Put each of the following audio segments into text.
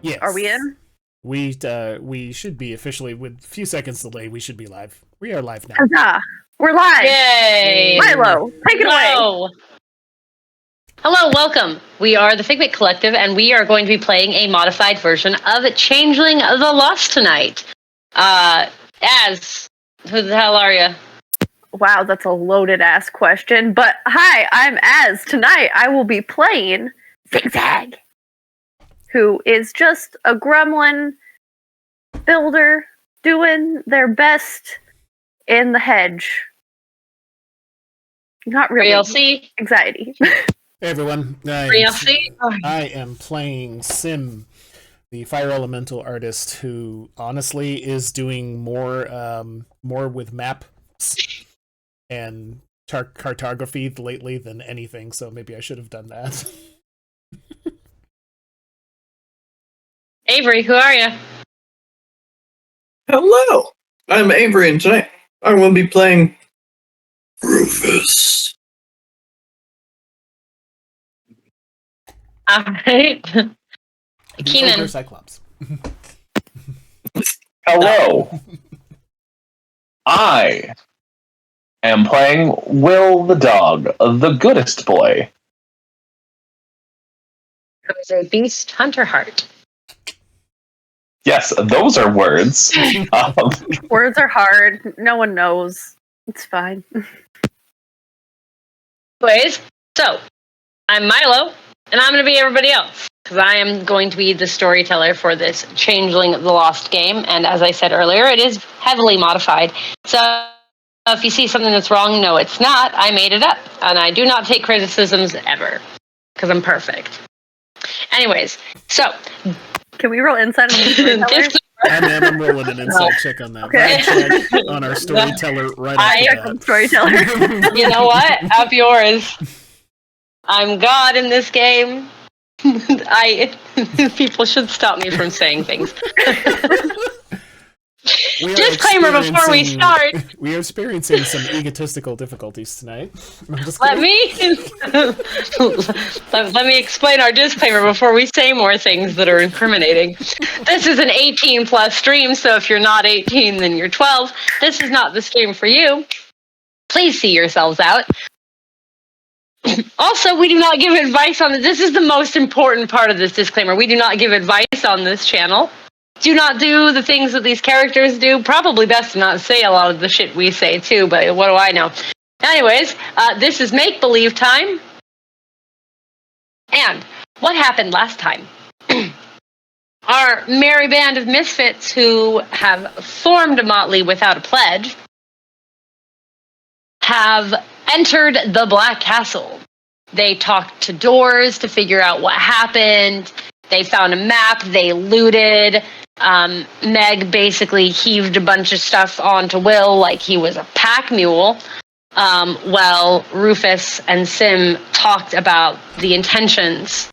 Yes. Are we in? We should be officially, with a few seconds delay, we should be live. We are live now. Huzzah! We're live! Yay! Milo, take it away! Hello, welcome. We are the Figment Collective, and we are going to be playing a modified version of Changeling the Lost tonight. Who the hell are you? Wow, that's a loaded-ass question. But hi, I'm Az. Tonight I will be playing Zigzag, who is just a gremlin builder doing their best in the hedge. Not really. RLC? Anxiety. Hey everyone. RLC? I am playing Sim, the fire elemental artist who honestly is doing more with maps and cartography lately than anything, so maybe I should have done that. Avery, who are you? Hello, I'm Avery, and tonight I'm going to be playing Rufus. Alright. Keenan. Cyclops. Hello. I am playing Will the dog, the goodest boy. Who's a beast hunter heart. Yes, those are words. Words are hard. No one knows. It's fine. Anyways, so I'm Milo, and I'm going to be everybody else, because I am going to be the storyteller for this Changeling the Lost game, and as I said earlier, it is heavily modified. So if you see something that's wrong, no, it's not. I made it up, and I do not take criticisms ever, because I'm perfect. Anyways, so... Can we roll insight on the storyteller? I'm rolling an insight check on that. Okay. Check on our storyteller right after that. Storyteller. You know what? Up yours. I'm God in this game. People should stop me from saying things. Disclaimer before we start. We are experiencing some egotistical difficulties tonight. Let me explain our disclaimer before we say more things that are incriminating. This is an 18 plus stream, so if you're not 18, then you're 12. This is not the stream for you. Please see yourselves out. Also, we do not give advice on this. This is the most important part of this disclaimer. We do not give advice on this channel. Do not do the things that these characters do. Probably best to not say a lot of the shit we say too, but what do I know? Anyways, this is make-believe time. And what happened last time? Our merry band of misfits who have formed a motley without a pledge have entered the Black Castle. They talked to doors to figure out what happened. They found a map. They looted. Meg basically heaved a bunch of stuff onto Will like he was a pack mule, while Rufus and Sim talked about the intentions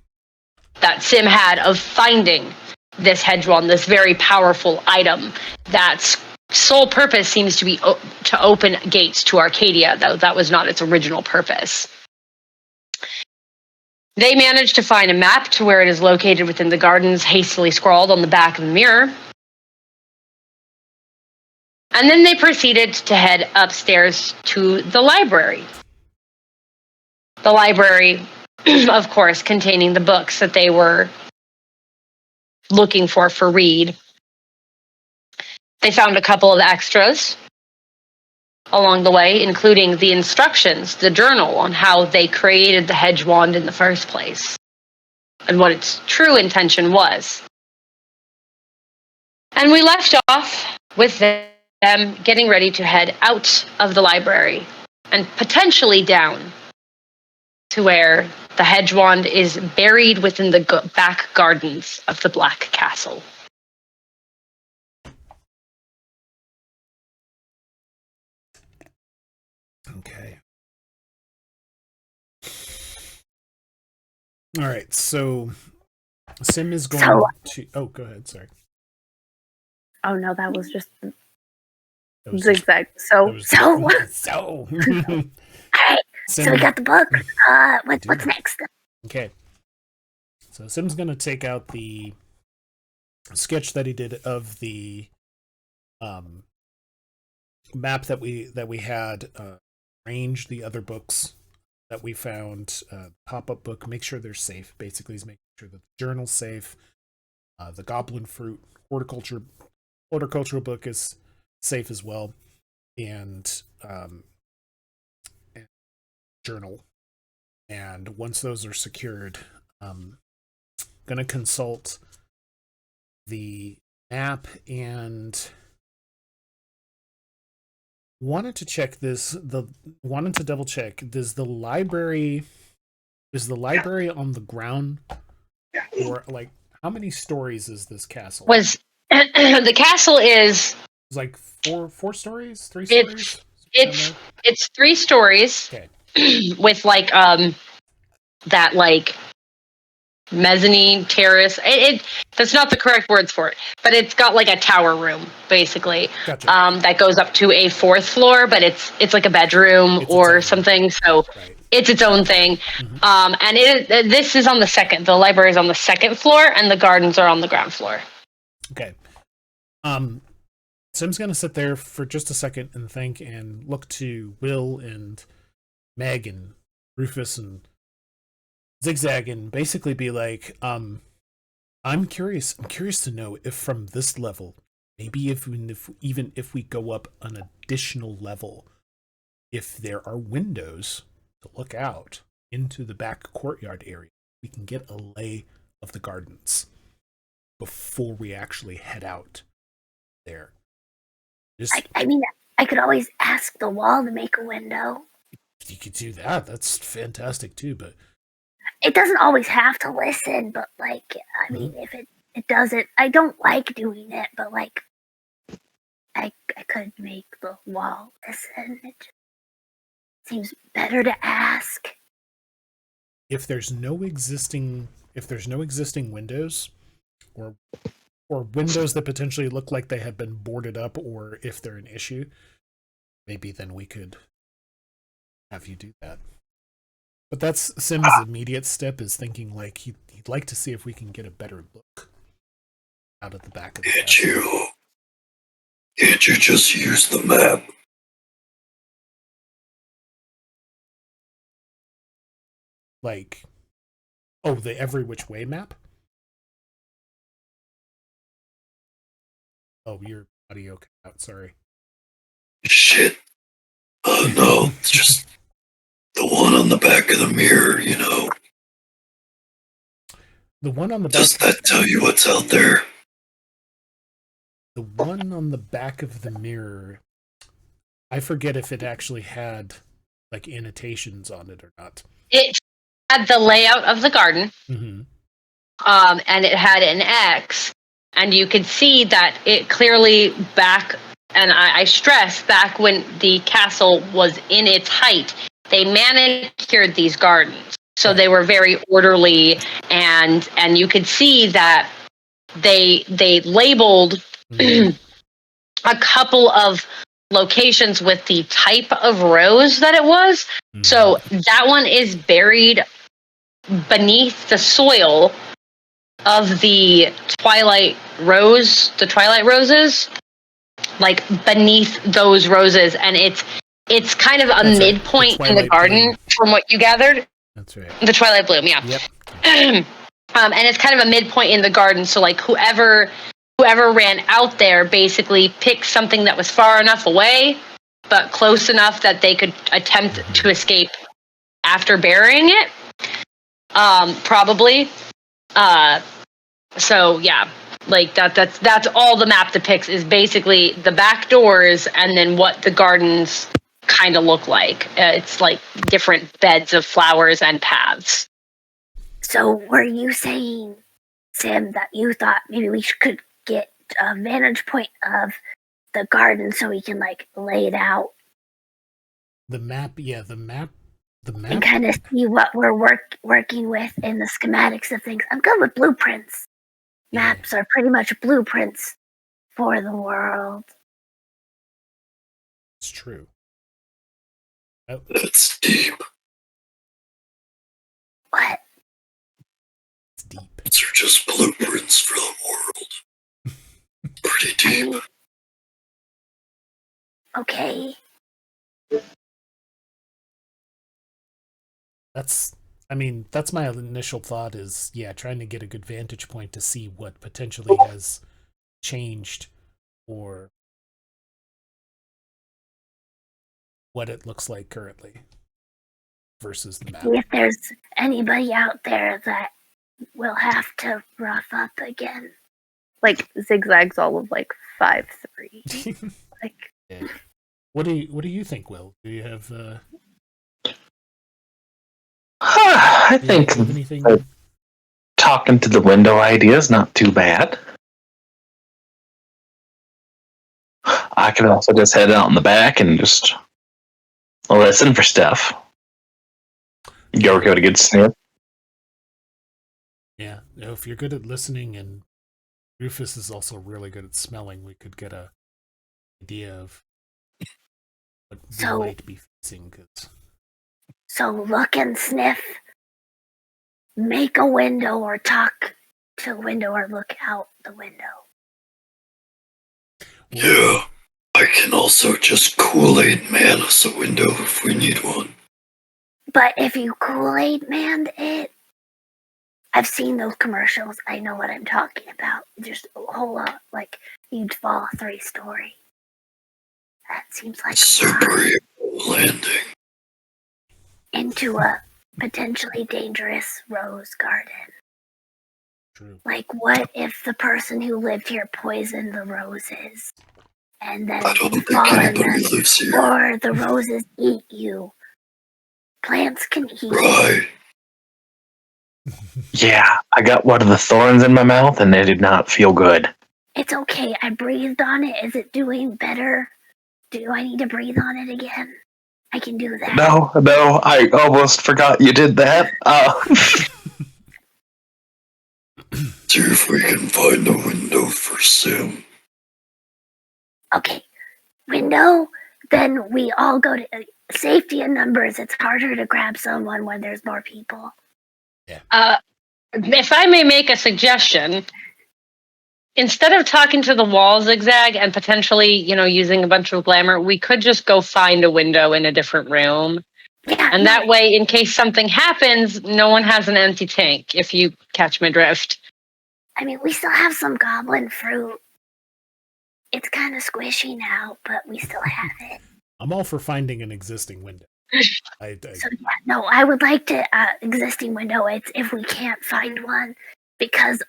that Sim had of finding this hedge wand, this very powerful item that's sole purpose seems to be to open gates to Arcadia, though that was not its original purpose. They managed to find a map to where it is located within the gardens, hastily scrawled on the back of the mirror. And then they proceeded to head upstairs to the library. The library, of course, containing the books that they were looking for Reed. They found a couple of extras along the way, including the instructions, the journal on how they created the hedge wand in the first place, and what its true intention was. And we left off with them getting ready to head out of the library and potentially down to where the hedge wand is buried within the back gardens of the Black Castle. Okay. All right, so Sim is going to... Oh, go ahead, sorry. Oh no, that was just That was Zigzag. So. Alright, Sim, so we got the book. What's next? Okay. So Sim's going to take out the sketch that he did of the map that we had, arrange the other books that we found, pop-up book, make sure they're safe. Basically, is making sure that the journal's safe. The goblin fruit horticultural book is safe as well, and journal. And once those are secured, gonna consult the map and wanted to double check. Is the library on the ground, or like how many stories is this castle? The castle is It's like four stories, 3 stories. It's 3 stories. Okay. With like that like mezzanine terrace. That's not the correct words for it, but it's got like a tower room basically. Gotcha. That goes up to a 4th floor, but it's like a bedroom or something. So right. It's its own thing. Mm-hmm. And this is on the 2nd. The library is on the 2nd floor, and the gardens are on the ground floor. Okay. Sim's gonna sit there for just a second and think, and look to Will and Meg and Rufus and Zigzag, and basically be like, I'm curious to know if from this level, maybe even if we go up an additional level, if there are windows to look out into the back courtyard area, we can get a lay of the gardens before we actually head out there. I mean, I could always ask the wall to make a window. You could do that. That's fantastic too, but it doesn't always have to listen, but like, I mean, if it doesn't, I don't like doing it, but like, I could make the wall listen. It just seems better to ask. If there's no existing windows, or windows that potentially look like they have been boarded up, or if they're an issue, maybe then we could have you do that. But that's Sim's immediate step, is thinking like he'd like to see if we can get a better look out of the back of the castle. Can't you just use the map? Like, oh, the every which way map? Oh, your audio cut out, sorry. Shit. No, it's just the one on the back of the mirror, you know. The one on the back. Does that tell you what's out there? The one on the back of the mirror, I forget if it actually had like annotations on it or not. It had the layout of the garden, mm-hmm. And it had an X, and you could see that it clearly back, and I stress, back when the castle was in its height, they manicured these gardens. So they were very orderly, and you could see that they labeled a couple of locations with the type of rose that it was. Mm-hmm. So that one is buried beneath the soil of the twilight roses, like beneath those roses, and it's kind of a midpoint in the garden bloom. From what you gathered. That's right. The twilight bloom, yeah. Yep. And it's kind of a midpoint in the garden, so like whoever ran out there basically picked something that was far enough away, but close enough that they could attempt to escape after burying it. Probably. So yeah, like that's all the map depicts, is basically the back doors and then what the gardens kind of look like. It's like different beds of flowers and paths. So were you saying, Sam, that you thought maybe we could get a vantage point of the garden so we can like lay it out? The map. And kind of see what we're working with in the schematics of things. I'm good with blueprints. Maps are pretty much blueprints for the world. It's true. That's deep. What? It's deep. These are just blueprints for the world. pretty deep. Okay. That's my initial thought is, trying to get a good vantage point to see what potentially has changed or what it looks like currently versus the map. See if there's anybody out there that will have to rough up again. Like Zigzag's all of like 5'3". Like, Yeah. What do you think, Will? Do you have I do you think have anything? talking to the window idea is not too bad. I could also just head out in the back and just listen for stuff. Go get a good sniff. Yeah, if you're good at listening and Rufus is also really good at smelling, we could get a idea of what we might be facing. So look and sniff. Make a window or talk to a window or look out the window. Yeah, I can also just Kool-Aid Man us a window if we need one. But if you Kool-Aid manned it, I've seen those commercials. I know what I'm talking about. Just a whole lot, like you'd fall 3-story. That seems like Super landing. into a potentially dangerous rose garden. True. Like, what if the person who lived here poisoned the roses, and then I don't you think fall in anybody them, lives here. or the roses eat you? Plants can eat. Right. Yeah, I got one of the thorns in my mouth and it did not feel good. It's okay. I breathed on it. Is it doing better? Do I need to breathe on it again? I can do that. No, I almost forgot you did that. See if we can find a window for Sim. Okay. Window, then we all go to safety in numbers. It's harder to grab someone when there's more people. If I may make a suggestion, instead of talking to the wall, Zigzag, and potentially, using a bunch of glamour, we could just go find a window in a different room. Yeah, And that way, in case something happens, no one has an empty tank, if you catch my drift. I mean, we still have some goblin fruit. It's kind of squishy now, but we still have it. I'm all for finding an existing window. I would like to existing window. It's if we can't find one, because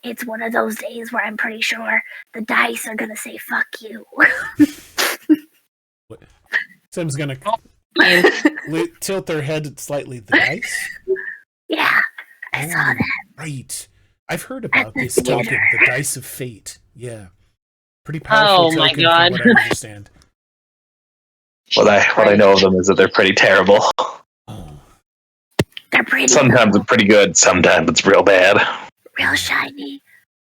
it's one of those days where I'm pretty sure the dice are gonna say "fuck you." Sim's gonna tilt their head slightly. The dice? Yeah, I saw that. Right. I've heard about this theater. token, the Dice of Fate. Yeah. Pretty powerful Oh my token God. from what I understand. What I know of them is that they're pretty terrible. Oh. They're pretty. Sometimes it's pretty good, sometimes it's real bad. Real shiny.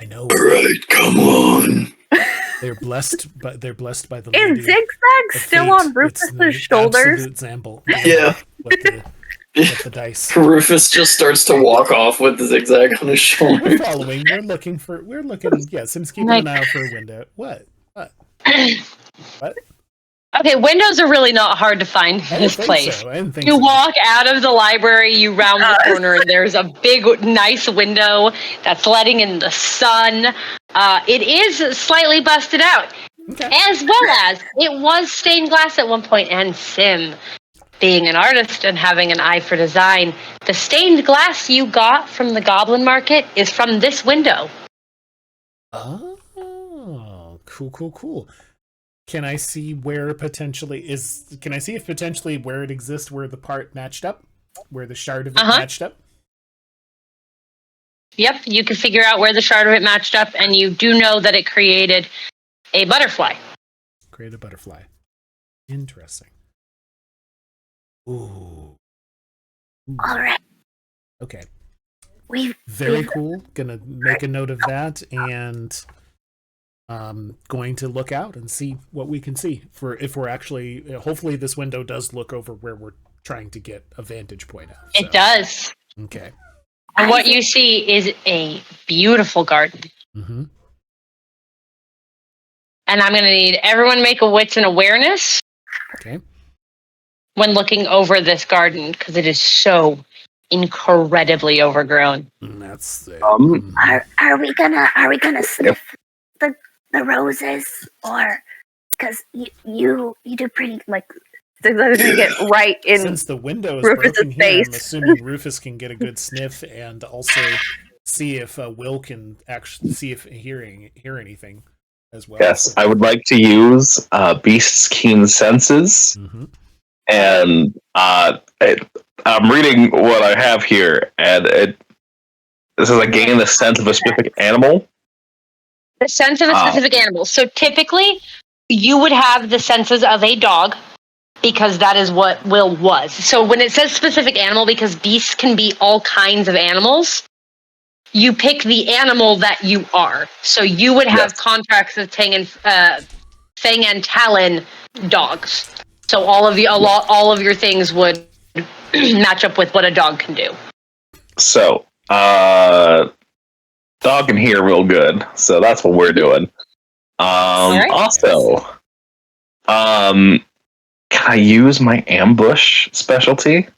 I know. Alright, come on. They're blessed by the Is lady Zigzag of still fate. on It's Rufus's the shoulders? absolute example. Yeah. With the dice. Rufus just starts to walk off with the Zigzag on his We're shoulder. following. We're looking. Yeah, Sim's keeping an eye out for a window. What? Okay, windows are really not hard to find in this place. So. I didn't think You so. walk out of the library, you round the corner, and there's a big, nice window that's letting in the sun. It is slightly busted out, Okay. as well as it was stained glass at one point. And Sim, being an artist and having an eye for design, the stained glass you got from the Goblin Market is from this window. Oh, cool. Can I see where potentially is? Can I see if potentially where it exists, where the part matched up, where the shard of it matched up? Yep, you can figure out where the shard of it matched up, and you do know that it created a butterfly. Create a butterfly. Interesting. Ooh. All right. Okay. We've Cool. Gonna make a note of that, and going to look out and see what we can see for if we're actually. Hopefully, this window does look over where we're trying to get a vantage point at. It does. Okay. And what you see is a beautiful garden. Mm-hmm. And I'm going to need everyone make a wits and awareness Okay. when looking over this garden because it is so incredibly overgrown. That's Are we gonna sniff the roses, or because you do pretty like they're gonna get right in since the window is Rufus's broken here, face. I'm assuming Rufus can get a good sniff and also see if Will can actually see if hear anything as well. Yes, I would like to use Beast's keen senses, and I'm reading what I have here, and this is a gain the sense of a specific animal. The sense of a specific animal. So typically, you would have the senses of a dog because that is what Will was. So when it says specific animal, because beasts can be all kinds of animals, you pick the animal that you are. So you would have contracts of Fang and Talon dogs. So all of your things would match up with what a dog can do. So, dog can hear real good, so that's what we're doing. Right. Also, can I use my ambush specialty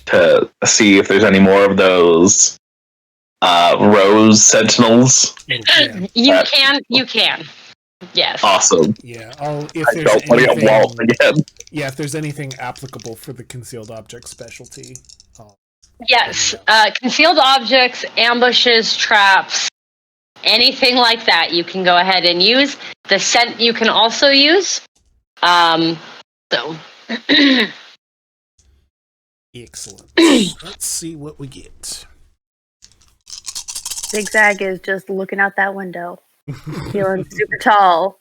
to see if there's any more of those rose sentinels? You can. Yes. Awesome. Yeah, I don't want to get walled again. Yeah, if there's anything applicable for the concealed object specialty. Yes, concealed objects, ambushes, traps, anything like that, you can go ahead and use. The scent you can also use. So. Excellent. Let's see what we get. Zigzag is just looking out that window, feeling super tall.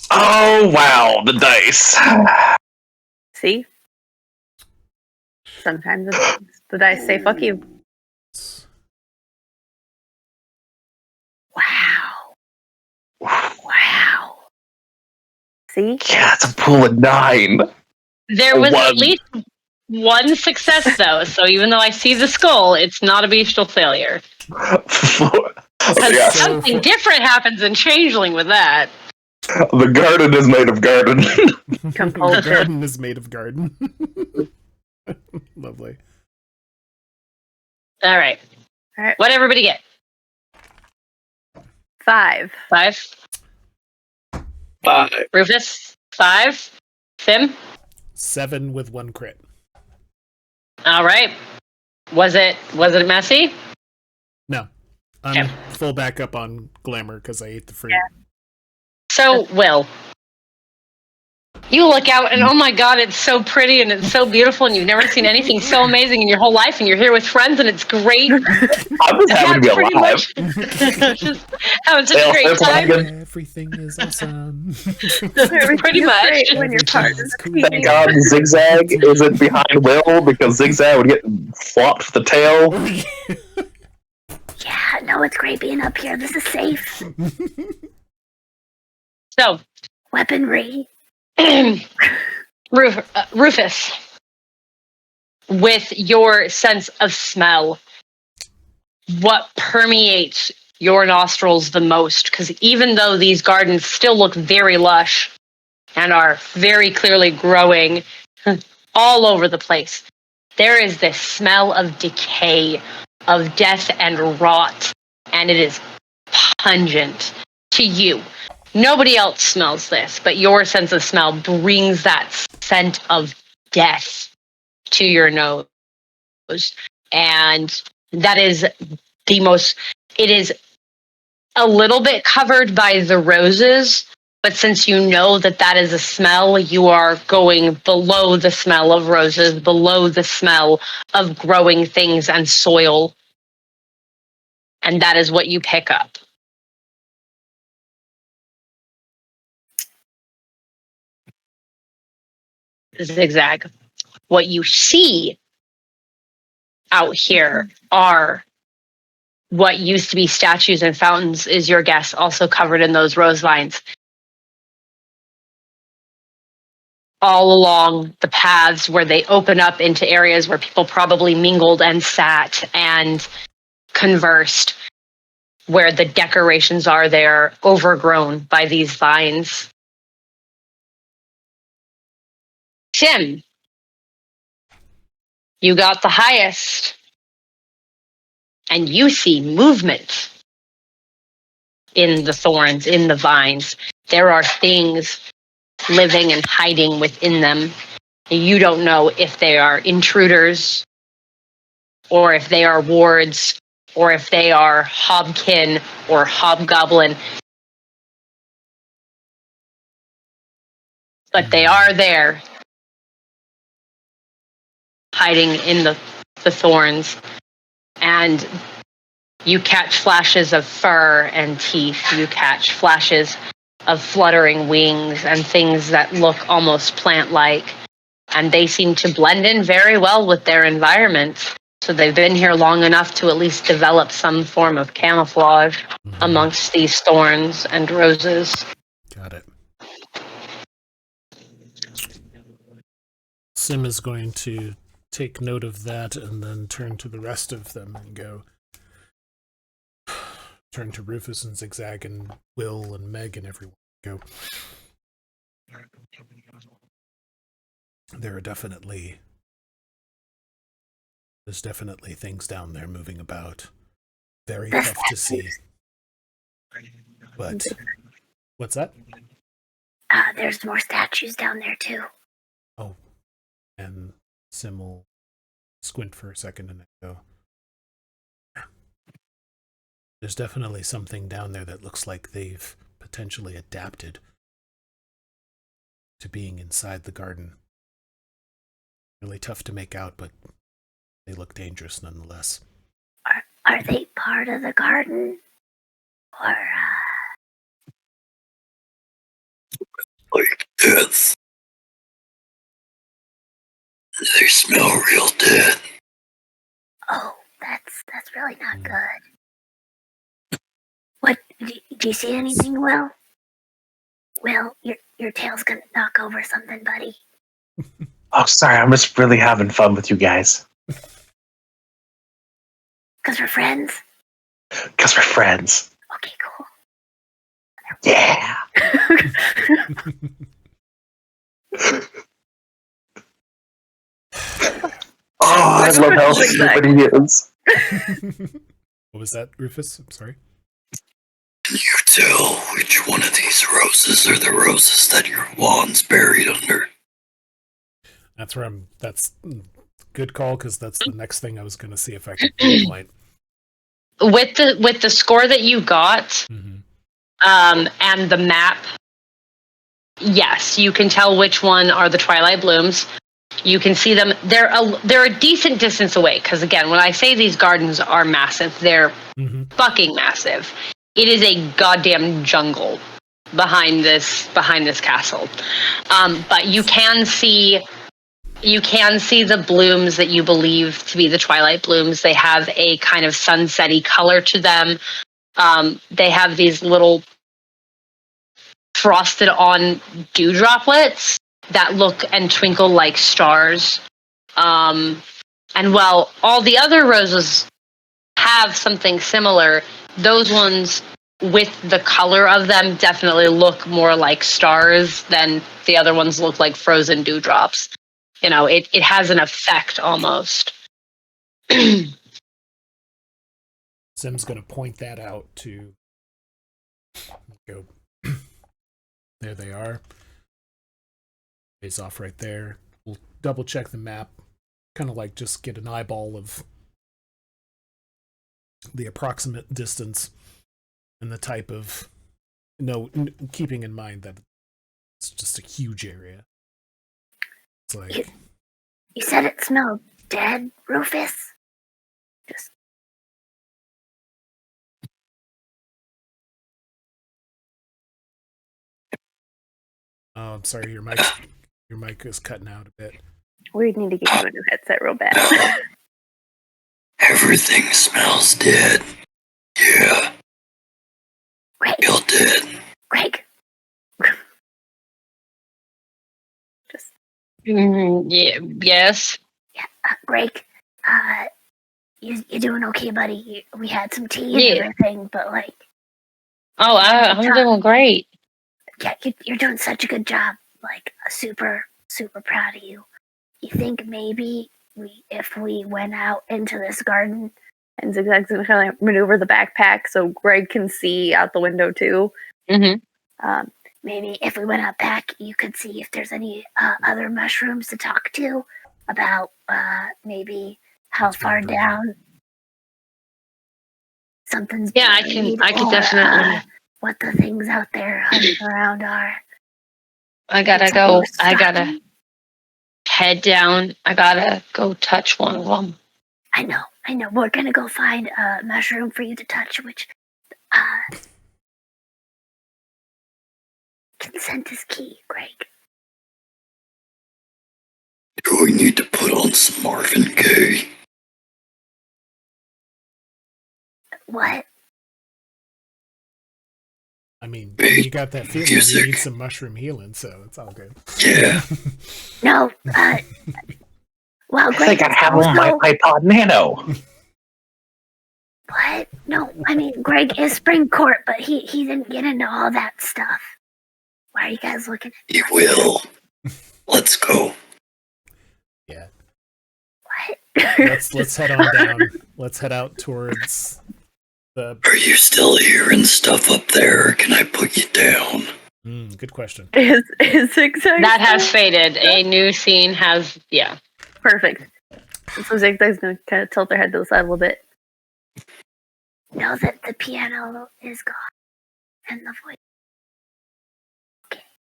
Oh, wow, the dice. See? Sometimes the dice say "fuck you." Wow. See? Yeah, it's a pool of 9. There was at least one success, though. So even though I see the skull, it's not a bestial failure. Because something different happens in Changeling with that. The garden is made of garden. The garden is made of garden. Lovely. All right. What'd everybody get? 5. 5. 5. Rufus? 5. Sim? 7 with 1 crit. All right. Was it messy? No. I'm full back up on glamour because I ate the fruit. Yeah. So, Will, you look out and oh my god, it's so pretty and it's so beautiful and you've never seen anything so amazing in your whole life and you're here with friends and it's great. I'm just happy to be alive. Just having such a great time. Everything is awesome. Pretty much. When you're part of the team. Thank God Zigzag isn't behind Will because Zigzag would get flopped with the tail. Yeah, no, it's great being up here. This is safe. So, Weaponry. Rufus, with your sense of smell, what permeates your nostrils the most? Because even though these gardens still look very lush and are very clearly growing all over the place, there is this smell of decay, of death and rot, and it is pungent to you. Nobody else smells this, but your sense of smell brings that scent of death to your nose. And that is the most, it is a little bit covered by the roses, but since you know that that is a smell, you are going below the smell of roses, below the smell of growing things and soil. And that is what you pick up. Zigzag. What you see out here are what used to be statues and fountains, is your guess, also covered in those rose vines. All along the paths where they open up into areas where people probably mingled and sat and conversed. where the decorations are, they're overgrown by these vines. Tim, you got the highest, and you see movement in the thorns, in the vines. There are things living and hiding within them. You don't know if they are intruders, or if they are wards, or if they are hobkin or hobgoblin. But they are there, hiding in the thorns. And you catch flashes of fur and teeth. You catch flashes of fluttering wings and things that look almost plant-like. And they seem to blend in very well with their environment. So they've been here long enough to at least develop some form of camouflage amongst these thorns and roses. Got it. Sim is going to take note of that and then turn to the rest of them and go. Turn to Rufus and Zigzag and Will and Meg and everyone. Go. There's definitely things down there moving about. Very tough to see. But what's that? There's more statues down there too. Oh, and Sim will squint for a second and go. There's definitely something down there that looks like they've potentially adapted to being inside the garden. Really tough to make out, but they look dangerous nonetheless. Are they part of the garden? Or, Like death. They smell real dead. Oh, that's really not good. What, do you see anything, Will? Will, your tail's gonna knock over something, buddy. Oh, sorry, I'm just really having fun with you guys. 'Cause we're friends? Because we're friends. Okay, cool. Yeah. Oh, I love how stupid he is. What was that, Rufus? I'm sorry. Can you tell which one of these roses are the roses that your wand's buried under? That's where I'm. That's good call, because that's the next thing I was going to see if I could pinpoint. With the score that you got, and the map, yes, you can tell which one are the Twilight Blooms. You can see them. They're a decent distance away, because again, when I say these gardens are massive, they're fucking massive. It is a goddamn jungle behind this castle. But you can see the blooms that you believe to be the Twilight Blooms. They have a kind of sunsetty color to them. They have these little frosted on dew droplets that look and twinkle like stars. And while all the other roses have something similar, those ones with the color of them definitely look more like stars than the other ones look like frozen dewdrops. You know, it has an effect almost. Sim's going to point that out to go. There they are. Face off right there. We'll double check the map. Kind of like just get an eyeball of the approximate distance and the type of, keeping in mind that it's just a huge area. It's like, You said it smelled dead, Rufus? Just oh, I'm sorry, your mic is cutting out a bit. we need to get you a new headset real bad. Everything smells dead. Yeah, Greg, real dead. Greg. Just Yeah, yes. Greg. you doing okay, buddy? We had some tea and Yeah. everything, but like, Oh, I'm doing great. yeah, you're doing such a good job. Like, super, super proud of you. You think maybe if we went out into this garden, and Zigzag's gonna kind of like maneuver the backpack so Greg can see out the window too. Mm-hmm. Maybe if we went out back, you could see if there's any other mushrooms to talk to about maybe how That's far pretty down something's Yeah, I buried, can or, definitely. what the things out there hunting around are. I gotta It's go. almost I gotta stalking. head down. I gotta go touch one of them. I know. We're gonna go find a mushroom for you to touch, which consent is key, Greg. Do we need to put on some Marvin Gaye? What? I mean, Hey, you got that feeling music. you need some mushroom healing, so it's all good. Yeah. No. Well, I Greg think I is have on my also. iPod Nano. What? No, I mean Greg is spring court, but he didn't get into all that stuff. Why are you guys looking at He will. Let's go. Yeah. what? Let's head on down. Let's head out towards the. Are you still hearing stuff up there, or can I put you down? Good question. Is Zigzag That has faded. A new scene has. Yeah. perfect. And so Zigzag's gonna kind of tilt their head to the side a little bit. Know that the piano is gone and the voice.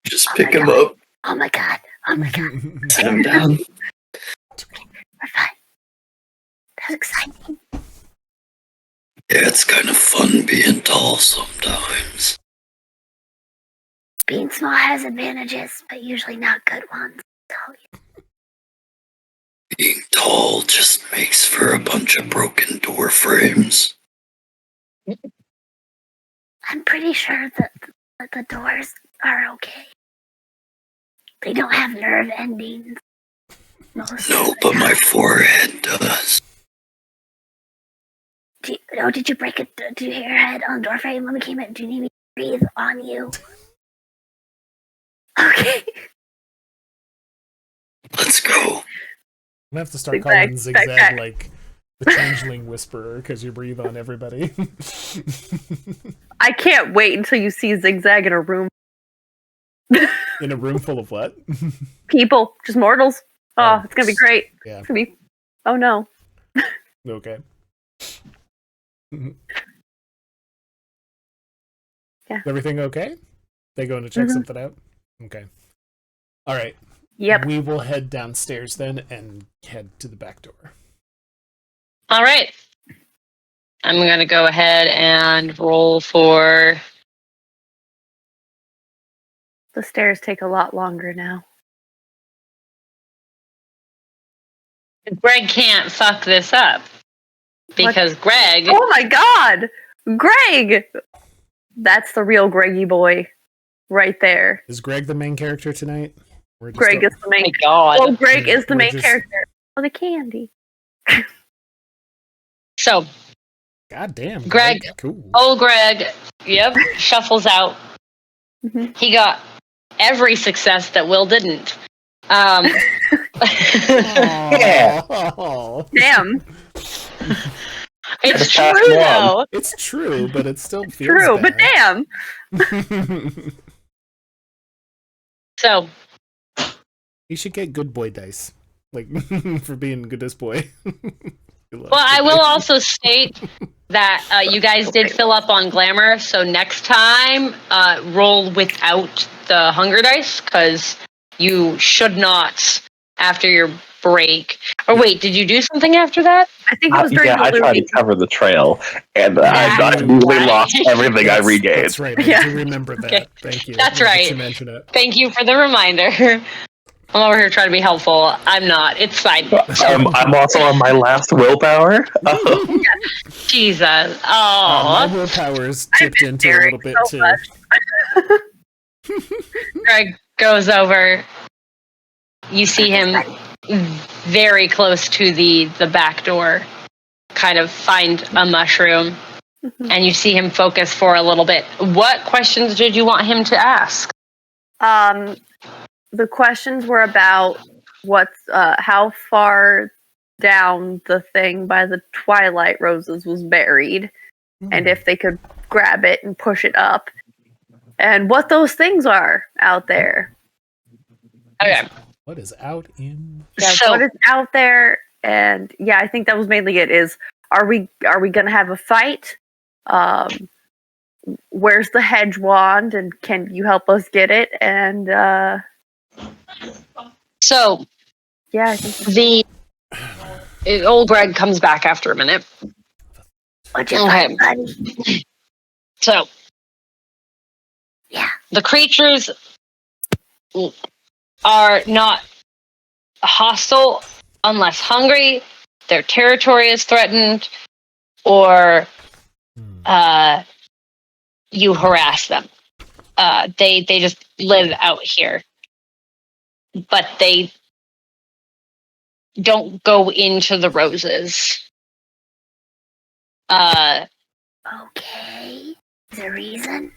Just Oh pick my him God. up, Oh my god! set him down. We're fine. That's exciting. Yeah, it's kind of fun being tall sometimes. Being small has advantages, but usually not good ones. I'll tell you. Being tall just makes for a bunch of broken door frames. I'm pretty sure that the doors are okay. They don't have nerve endings. Most of No, the but my time. forehead does. Did you break it? Do you hear your head on the door frame when we came in? Do you need me to breathe on you? Okay. Let's go. I'm gonna have to start Zigzag, calling Zigzag backpack. like the Changeling Whisperer because you breathe on everybody. I can't wait until you see Zigzag in a room. In a room full of what? People, just mortals. Oh, it's gonna be great. Yeah. It's gonna be. Oh no. Okay. Yeah. Is everything okay? They going to check Mhm. something out? Okay. All right. Yep. We will head downstairs then and head to the back door. All right. I'm gonna go ahead and roll for. The stairs take a lot longer now. Greg can't fuck this up because Greg. Oh my god! Greg! That's the real Greggy boy right there. Is Greg the main character tonight? We're just Greg is the Oh my main god. Oh, Greg is the We're main just- character. Oh, the candy. So God damn. Greg. Cool. old Greg, yep, shuffles out. Mhm. He got every success that Will didn't. Yeah. Aw. Damn. It's Just pass true it on. though. It's true, but it still feels True, but bad. damn. So You should get good boy dice, like for being goodest boy. well, I will also state that you guys did fill up on glamour, so next time roll without the hunger dice, because you should not after your break. Or wait, did you do something after that? I think it was during Yeah, I the tried to looting. cover the trail, and Yeah. I immediately Right. lost everything I regained. That's right. I Yeah. do remember that. Okay. Thank you. That's Now that right. You mention it. Thank you for the reminder. I'm over here trying to be helpful. I'm not. It's fine. I'm also on my last willpower. Jesus. My Oh, willpower's I've tipped been into a daring little bit so too. much. Greg goes over. You see him very close to the back door, kind of find a mushroom, and you see him focus for a little bit. What questions did you want him to ask? The questions were about how far down the thing by the Twilight Roses was buried, and if they could grab it and push it up, and what those things are out there. Okay. What is out in? Yeah, So- what is out there? And yeah, I think that was mainly it. Is are we gonna have a fight? Where's the hedge wand, and can you help us get it? And So yeah, I think old Greg comes back after a minute. what you Okay. find, buddy? So Yeah. the creatures are not hostile unless hungry, their territory is threatened, or you harass them. They just live out here, but they don't go into the roses. Okay. Is there a reason?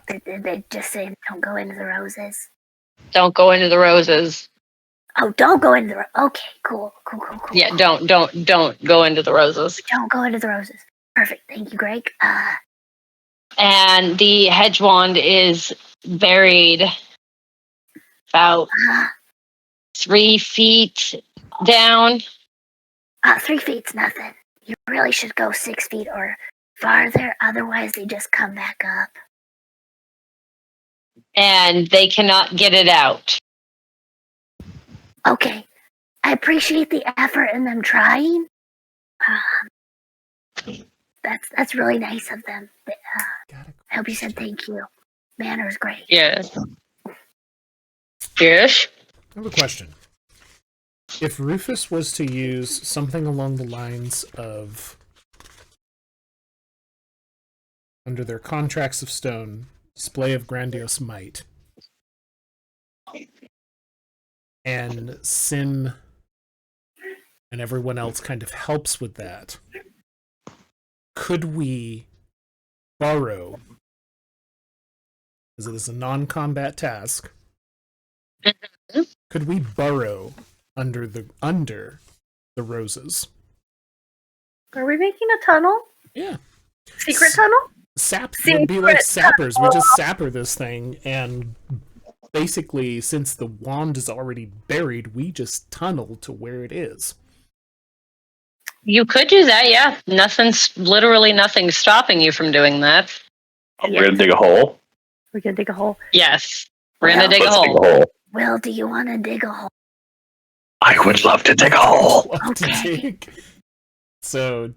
Did they just say don't go into the roses? Don't go into the roses. Oh, don't go into the okay, cool. Yeah, don't go into the roses. Don't go into the roses. Perfect. Thank you, Greg. And the hedge wand is buried about 3 feet down. 3 feet's nothing. You really should go 6 feet or farther, otherwise they just come back up. And they cannot get it out. Okay. I appreciate the effort in them trying. That's really nice of them. I hope you said thank you. Manner's great. Yes. Yes. I have a question. If Rufus was to use something along the lines of, under their contracts of stone, display of grandiose might, and Sim and everyone else kind of helps with that, could we borrow, because it is a non-combat task, could we burrow under the roses? are we making a tunnel? Yeah. Secret tunnel? Sap would be like Secret sappers. We just sapper this thing, and basically, since the wand is already buried, we just tunnel to where it is. You could do that, yeah. Literally nothing's stopping you from doing that. We're gonna dig a hole. We're gonna dig a hole. Yes. We're gonna dig a Let's dig hole. a hole. Will, do you want to dig a hole? I would love to dig a hole. Love to Okay. dig. So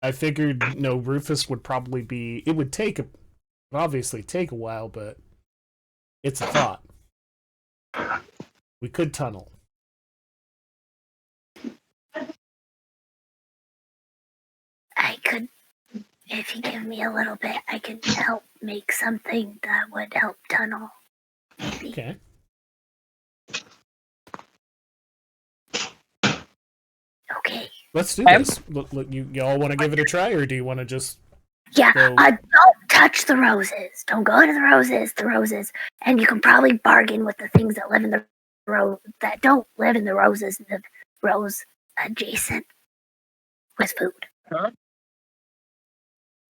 I figured, Rufus would probably be. It would obviously take a while, but it's a thought. We could tunnel. I could, if you give me a little bit, I could help make something that would help tunnel. Maybe. Okay. Okay. Let's do Okay. this. Look, y'all want to give it a try, or do you want to just? Yeah, So- don't touch the roses. Don't go into the roses. And you can probably bargain with the things that live in the that don't live in the roses and the rose adjacent with food.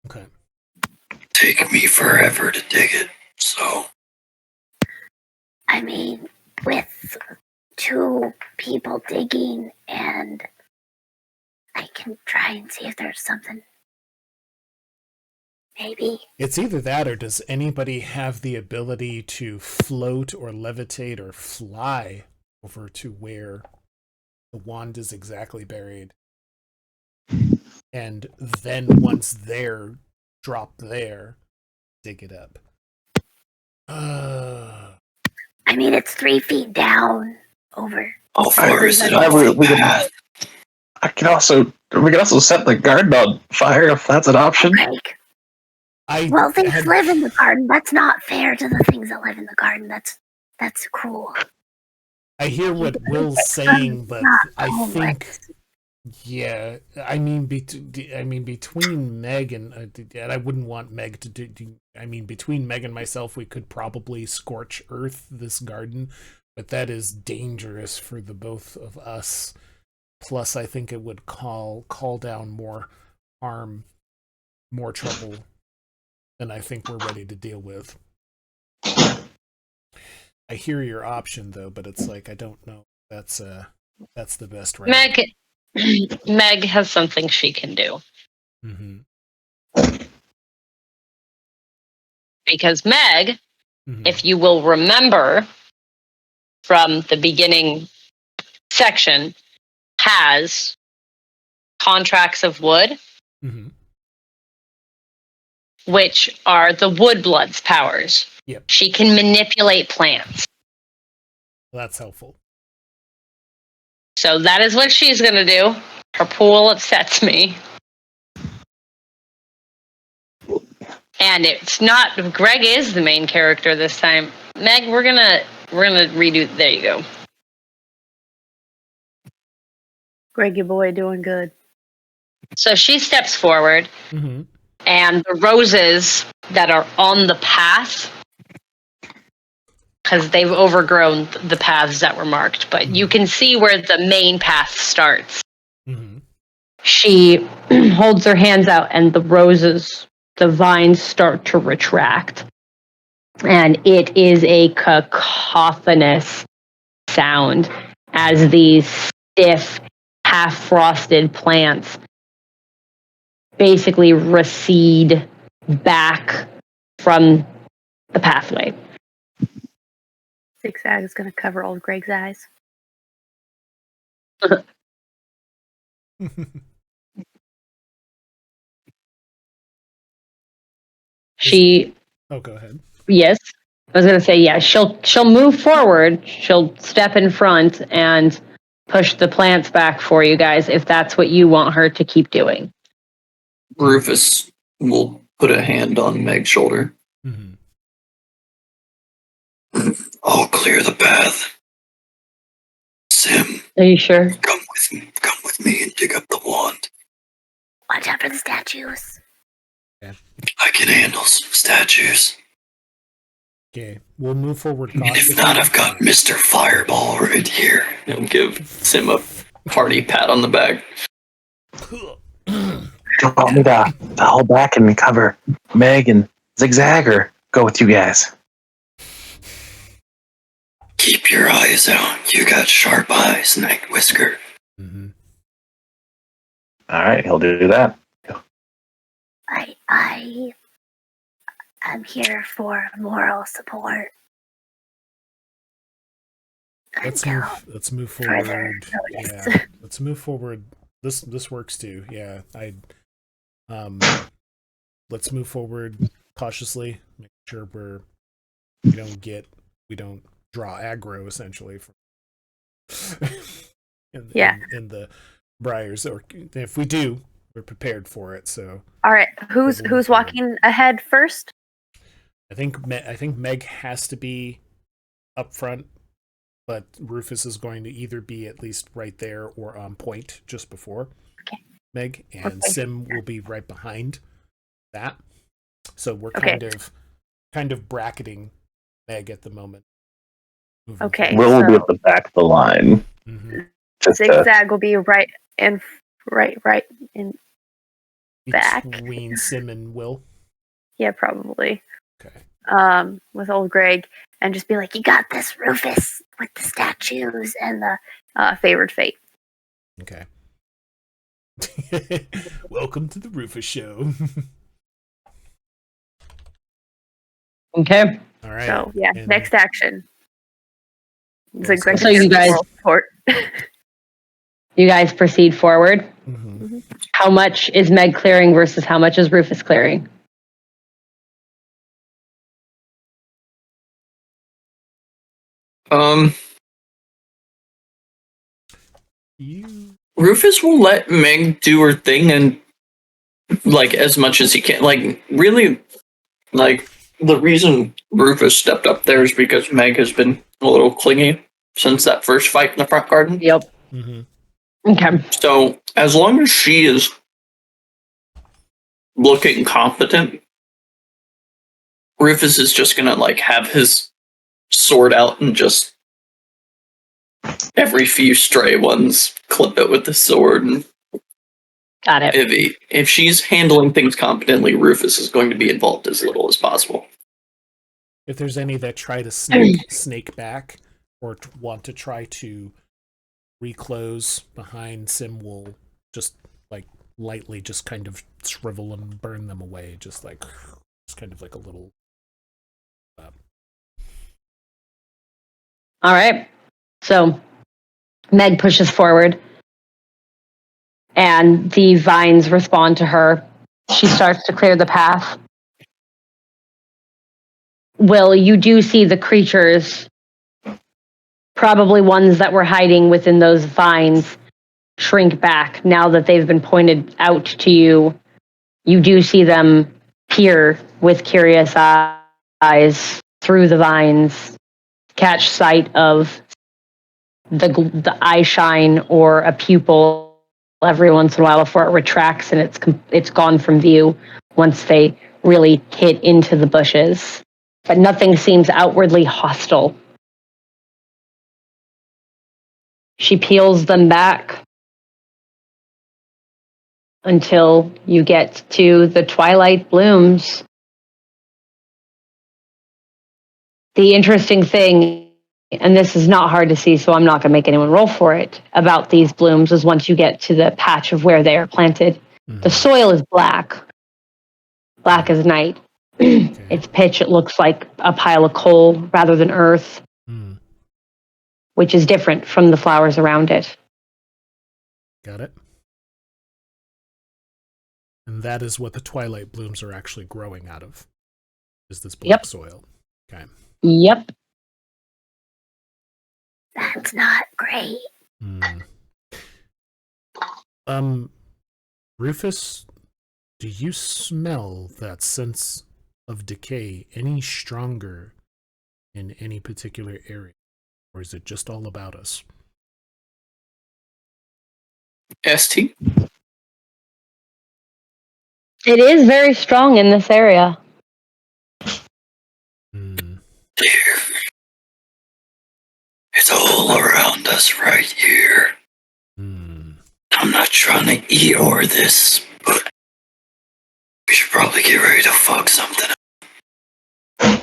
Okay. Take me forever to dig it, so I mean, with 2 people digging, and I can try and see if there's something. Maybe. It's either that, or does anybody have the ability to float or levitate or fly over to where the wand is exactly buried? And then once they're dropped there, dig it up. I mean, it's 3 feet down over. how far is it I off would- the we could- path? We can also set the garden on fire if that's an option. Greg. Well, things live in the garden. That's not fair to the things that live in the garden. That's cruel. I hear what Will's saying, but I think Yeah, I mean, between Meg and I wouldn't want Meg to do. I mean, between Meg and myself, we could probably scorch earth this garden, but that is dangerous for the both of us. Plus, I think it would call down more harm, more trouble than I think we're ready to deal with. I hear your option though, but it's like I don't know. That's the best route. Meg has something she can do. Mm-hmm. Because Meg, Mm-hmm. if you will remember from the beginning section, has contracts of wood, Mm-hmm. which are the Woodblood's powers. Yep. She can manipulate plants. Well, that's helpful. So that is what she's going to do. Her pool upsets me. And it's not Greg is the main character this time. Meg, we're gonna redo. There you go. Greggy boy doing good. So she steps forward, Mm-hmm. and the roses that are on the path, because they've overgrown the paths that were marked, but you can see where the main path starts. Mm-hmm. She holds her hands out, and the roses, the vines start to retract. And it is a cacophonous sound as these stiff, half-frosted plants basically recede back from the pathway. Zigzag is going to cover old Greg's eyes. She, Oh, go ahead. yes, I was going to say, yeah, she'll move forward. She'll step in front and push the plants back for you guys if that's what you want her to keep doing. Rufus will put a hand on Meg's shoulder. Mm-hmm. I'll clear the path. Sim, Are you sure? come with me and dig up the wand. Watch out for the statues. I can handle some statues. Okay, we'll move forward And cautiously. if not, I've got Mr. Fireball right here. He'll give Sim a hearty pat on the back. Do you want me to fall back and cover Meg and Zigzag, or go with you guys? Keep your eyes out. You got sharp eyes, Night Whisker. Mm-hmm. All right, he'll do that. I'm here for moral support. Let's move further forward. notice. Yeah, let's move forward. This works too. Yeah, let's move forward cautiously. Make sure we don't draw aggro essentially from in the briars, or if we do, we're prepared for it. So All right, who's walking ahead first? I think Meg has to be up front, but Rufus is going to either be at least right there or on point just before Meg, and Sim will be right behind that. So we're kind of bracketing Meg at the moment. Okay, Will be at the back of the line. Mm-hmm. Zigzag will be right in back. Between Sim and Will. Yeah, probably. Okay. With old Greg, and just be like, You got this, Rufus, with the statues and the. favored fate. Okay. Welcome to the Rufus Show. Okay. All right. So yeah, and next action. Zigzag. So you guys- support. You guys proceed forward. Mm-hmm. How much is Meg clearing versus how much is Rufus clearing? Rufus will let Meg do her thing and like as much as he can. Like really, like the reason Rufus stepped up there is because Meg has been a little clingy since that first fight in the front garden. Yep. Mm-hmm. Okay. So as long as she is looking competent, Rufus is just gonna like have his sword out and just every few stray ones clip it with the sword. And Got it. if she's handling things competently, Rufus is going to be involved as little as possible. If there's any that try to snake back or want to try to reclose behind, Sim will just like lightly just kind of shrivel and burn them away, just kind of like a little. All right. So Meg pushes forward, and the vines respond to her. She starts to clear the path. Will, you do see the creatures, probably ones that were hiding within those vines, shrink back now that they've been pointed out to you. You do see them peer with curious eyes through the vines, catch sight of the eye shine or a pupil every once in a while before it retracts and it's gone from view once they really hit into the bushes. But nothing seems outwardly hostile. She peels them back until you get to the twilight blooms. The interesting thing, and this is not hard to see, so I'm not going to make anyone roll for it, about these blooms is once you get to the patch of where they are planted, the soil is black. Black as night. Its pitch, it looks like a pile of coal rather than earth, which is different from the flowers around it. Got it. And that is what the twilight blooms are actually growing out of, is this black soil. Okay. Yep. That's not great. Rufus, do you smell that sense of decay any stronger in any particular area? Or is it just all about us? ST? It is very strong in this area. It's all around us right here. I'm not trying to Eeyore this, but we should probably get ready to fuck something up.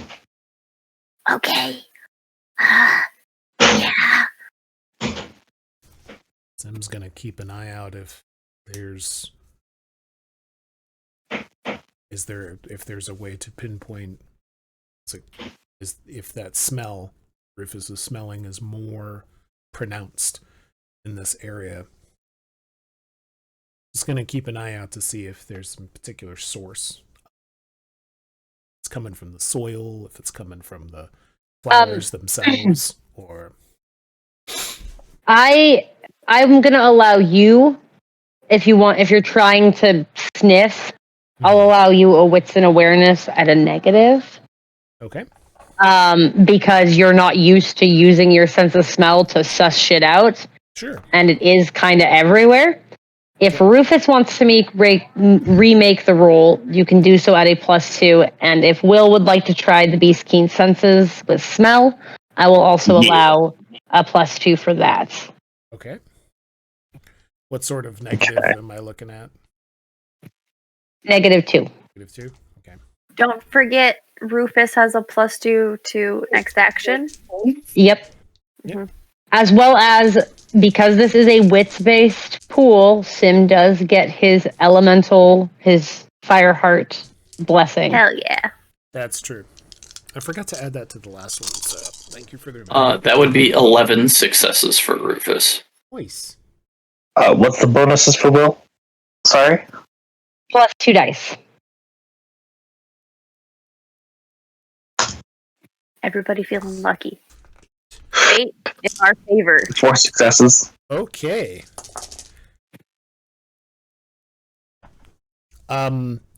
Okay. Yeah. Sim's gonna keep an eye out if there's if there's a way to pinpoint if that smell Rufus is smelling is more pronounced in this area. Just gonna keep an eye out to see if there's some particular source. It's coming from the soil, if it's coming from the flowers themselves, or I'm gonna allow you, if you're trying to sniff, I'll allow you a wits and awareness at a negative. Okay. Because you're not used to using your sense of smell to suss shit out. Sure. And it is kind of everywhere. If Rufus wants to remake the roll, you can do so at a +2. And if Will would like to try the Beast Keen Senses with smell, I will also allow a +2 for that. Okay. What sort of negative am I looking at? -2. -2? Okay. Don't forget, Rufus has a +2 to next action. Yep. As well as, because this is a wits-based pool, Sim does get his elemental, his Fireheart blessing. Hell yeah. That's true. I forgot to add that to the last one, so thank you for the reminder. That would be 11 successes for Rufus. Nice. What's the bonuses for Will? Sorry? +2 dice. Everybody feeling lucky. Fate in our favor. 4 successes. Okay.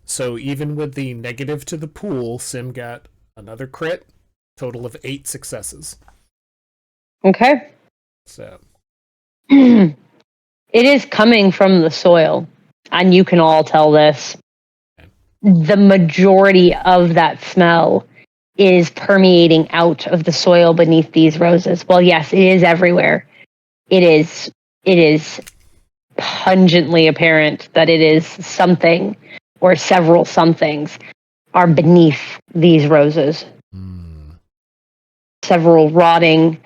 So even with the negative to the pool, Sim got another crit, total of 8 successes. Okay. So It is coming from the soil, and you can all tell this. The majority of that smell is permeating out of the soil beneath these roses. Well, yes, it is everywhere. It is pungently apparent that it is something or several somethings are beneath these roses. Several rotting,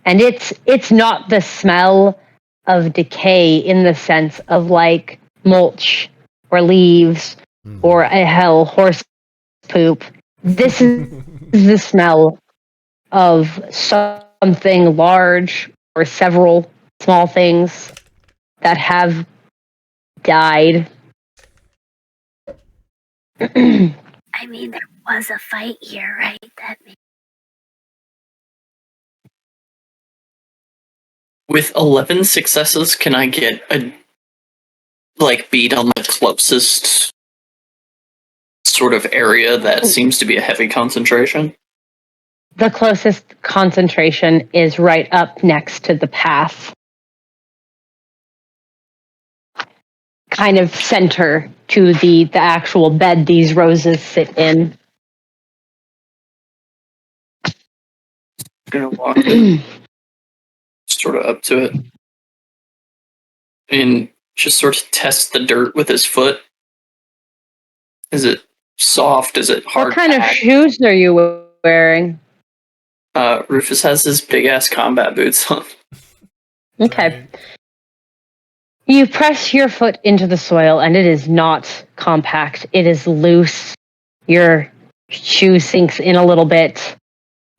and it's not the smell of decay in the sense of like mulch or leaves or a hell horse poop. This is the smell of something large or several small things that have died. I mean, there was a fight here, right? That means With 11 successes, can I get a beat on the closest sort of area that seems to be a heavy concentration? The closest concentration is right up next to the path. Kind of center to the actual bed these roses sit in. I'm gonna walk sort of up to it and just sort of test the dirt with his foot. Is it soft? Is it hard? What kind of shoes are you wearing? Rufus has his big ass combat boots on. Okay. You press your foot into the soil, and it is not compact. It is loose. Your shoe sinks in a little bit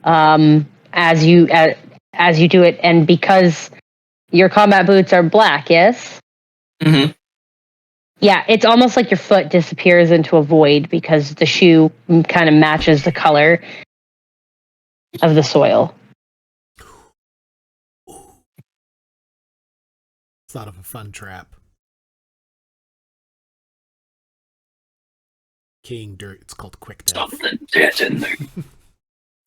as you do it, and because your combat boots are black, yes? Mm-hmm. Yeah, it's almost like your foot disappears into a void because the shoe kind of matches the color of the soil. Thought of a fun trap. King dirt. It's called quick death. Something dead in there.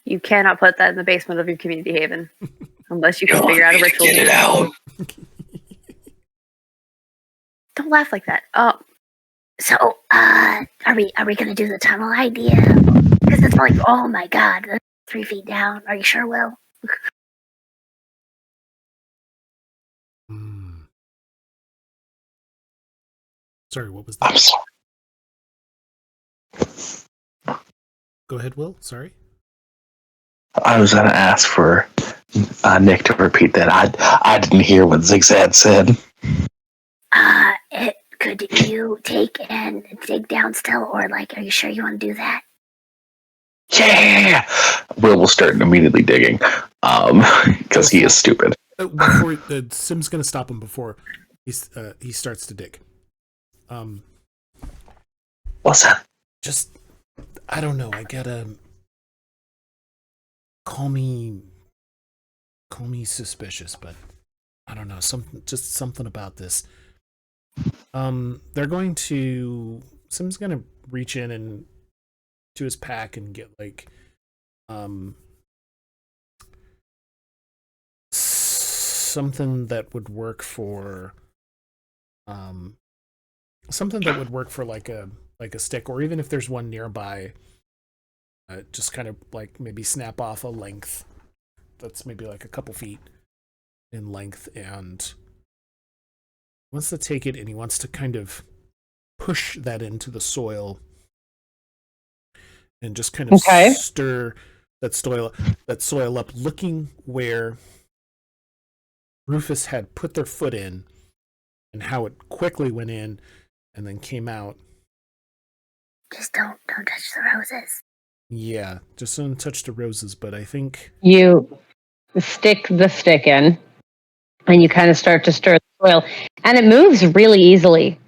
You cannot put that in the basement of your community haven unless you can figure out a ritual. Get it out. Don't laugh like that. Oh, so. Are we gonna do the tunnel idea? Because it's like, oh my god, that's 3 feet down. Are you sure, Will? Sorry, what was that? I'm sorry. Go ahead, Will. Sorry. I was going to ask for Nick to repeat that. I didn't hear what Zigzag said. Could you take and dig down still, or like, are you sure you want to do that? Yeah! Will start immediately digging, because he is stupid. Before Sim's gonna stop him before he starts to dig. What's that? Just, I don't know. I gotta call me suspicious, but I don't know. Something about this. They're going to. Sim's gonna reach in and to his pack and get like, something that would work for, like a stick, or even if there's one nearby, just kind of like maybe snap off a length that's maybe like a couple feet in length, and wants to take it and he wants to kind of push that into the soil and just kind of stir that soil up, looking where Rufus had put their foot in and how it quickly went in and then came out. Just don't touch the roses. Yeah, just don't touch the roses, but I think You stick the stick in and you kind of start to stir the soil, and it moves really easily.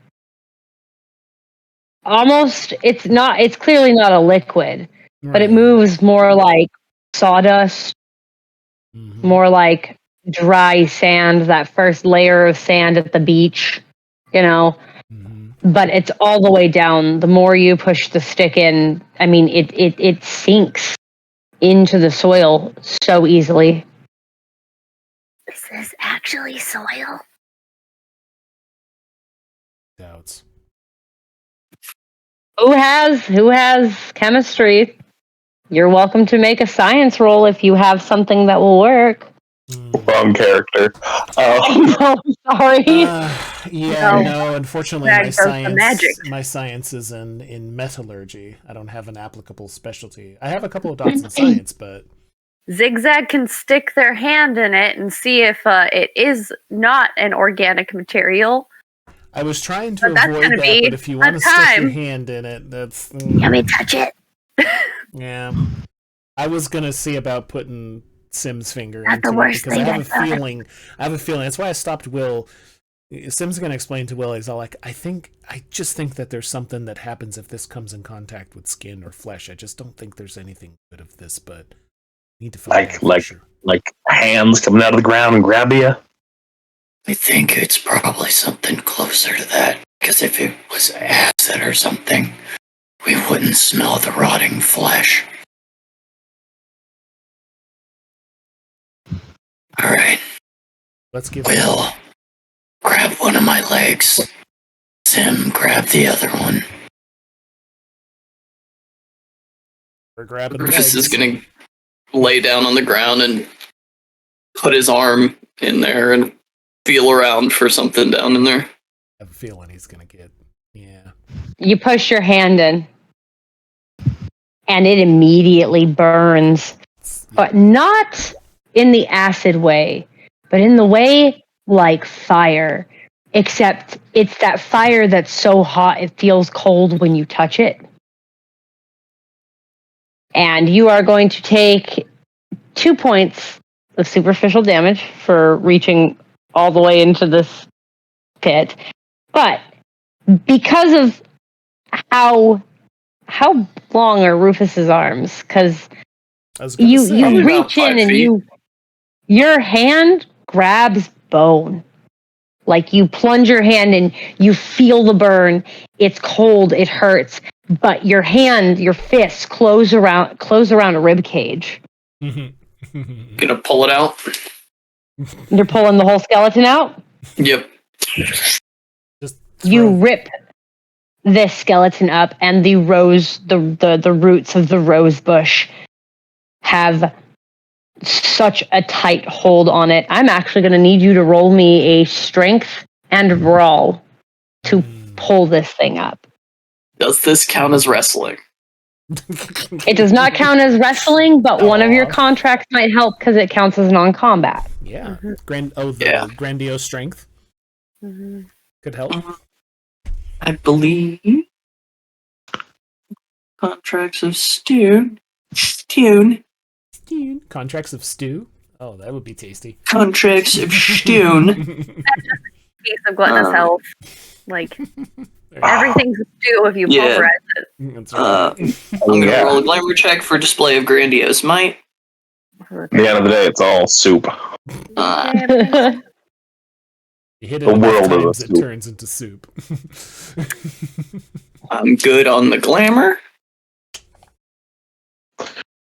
Almost, it's clearly not a liquid, but it moves more like sawdust, more like dry sand, that first layer of sand at the beach, but it's all the way down. The more you push the stick in, I mean, it sinks into the soil so easily. Is this actually soil? doubts. Who has chemistry? You're welcome to make a science roll if you have something that will work. Wrong character. I'm sorry. No, unfortunately Zag does the magic. my science is in metallurgy. I don't have an applicable specialty. I have a couple of dots in science, but Zigzag can stick their hand in it and see if it is not an organic material. I was trying to But that's avoid gonna that, be but if you a want to stick your time. hand in it, that's Let me touch it. yeah. I was gonna see about putting Sim's finger Not the into it worst because I thing have I've a done. feeling. That's why I stopped Will. Sim's gonna explain to Will. He's all like, I just think that there's something that happens if this comes in contact with skin or flesh. I just don't think there's anything good of this, but need to find out for sure. Like hands coming out of the ground and grab you. I think it's probably something closer to that, because if it was acid or something, we wouldn't smell the rotting flesh. Alright, Let's give Will, grab one of my legs. Sim, grab the other one. We're grabbing Rufus is legs. gonna lay down on the ground and put his arm in there and feel around for something down in there. I have a feeling he's gonna get. Yeah. You push your hand in, and it immediately burns. But not in the acid way, but in the way like fire. Except it's that fire that's so hot it feels cold when you touch it. And you are going to take 2 points of superficial damage for reaching all the way into this pit. But because of how long are Rufus's arms? Because you reach in and your hand grabs bone. Like you plunge your hand and you feel the burn. It's cold, it hurts, but your fist close around a rib cage. Gonna pull it out. You're pulling the whole skeleton out? Yep. You rip this skeleton up, and the roots of the rose bush have such a tight hold on it. I'm actually going to need you to roll me a strength and brawl to pull this thing up. Does this count as wrestling? It does not count as wrestling, but one of your contracts might help because it counts as non-combat. Yeah. Mm-hmm. Grandiose strength. Mm-hmm. Could help. I believe contracts of Stune. Contracts of stew. Oh, that would be tasty. Contracts of Stune. Piece of gluttonous health. Like everything's a stew if you pulverize it. That's right. I'm gonna roll a glamour check for display of grandiose might. At the end of the day, it's all soup. You hit it The enough world of times, a it soup. turns into soup. I'm good on the glamour.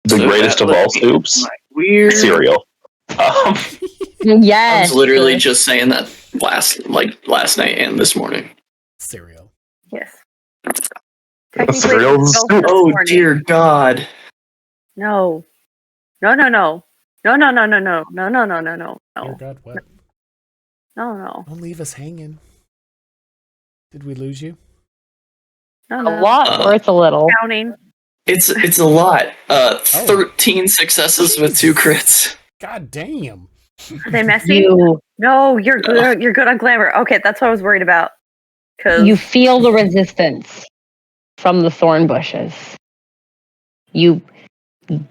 The greatest of all soups? Weird. Cereal. Yes. I was literally just saying that last night and this morning. Cereal. Yes. Cereal's both soup. this Oh morning. dear God. No. No. Dear No. God, what? No. Don't leave us hanging. Did we lose you? No. A lot or it's a little. Counting. It's a lot. 13 successes with 2 crits. God damn. Are they messy? No, you're good. You're good on glamour. Okay, that's what I was worried about. You feel the resistance from the thorn bushes. You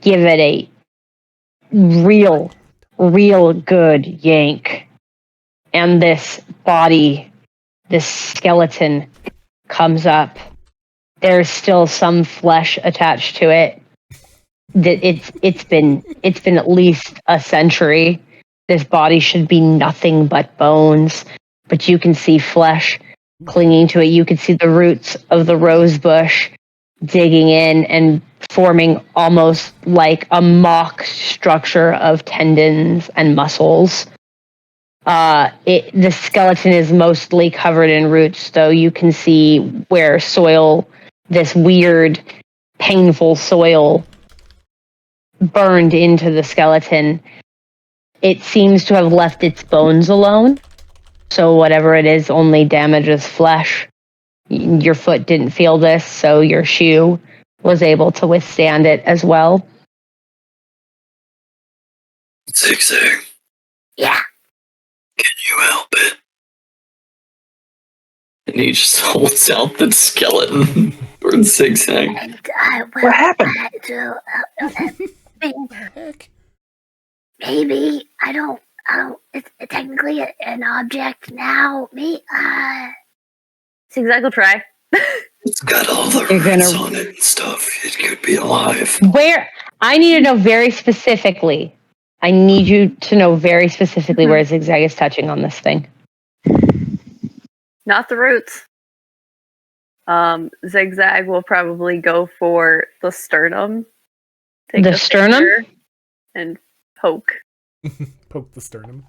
give it a real good yank. And this body, this skeleton comes up. There's still some flesh attached to it. It's been at least a century. This body should be nothing but bones, but you can see flesh clinging to it. You can see the roots of the rose bush digging in and forming almost like a mock structure of tendons and muscles. The skeleton is mostly covered in roots, though you can see where soil, this weird, painful soil, burned into the skeleton. It seems to have left its bones alone, so whatever it is only damages flesh. Your foot didn't feel this, so your shoe was able to withstand it as well. Zigzag, Yeah. can you help it? And he just holds out the skeleton for Zigzag. And, What happened? Heck. Maybe I don't. It's technically an object now. Me. Zigzag will try. It's got all the You're gonna- roots on it and stuff. It could be alive. Where? I need to know very specifically. I need you to know very specifically where Zigzag is touching on this thing. Not the roots. Zigzag will probably go for the sternum. Take The a sternum? finger and poke. Poke the sternum.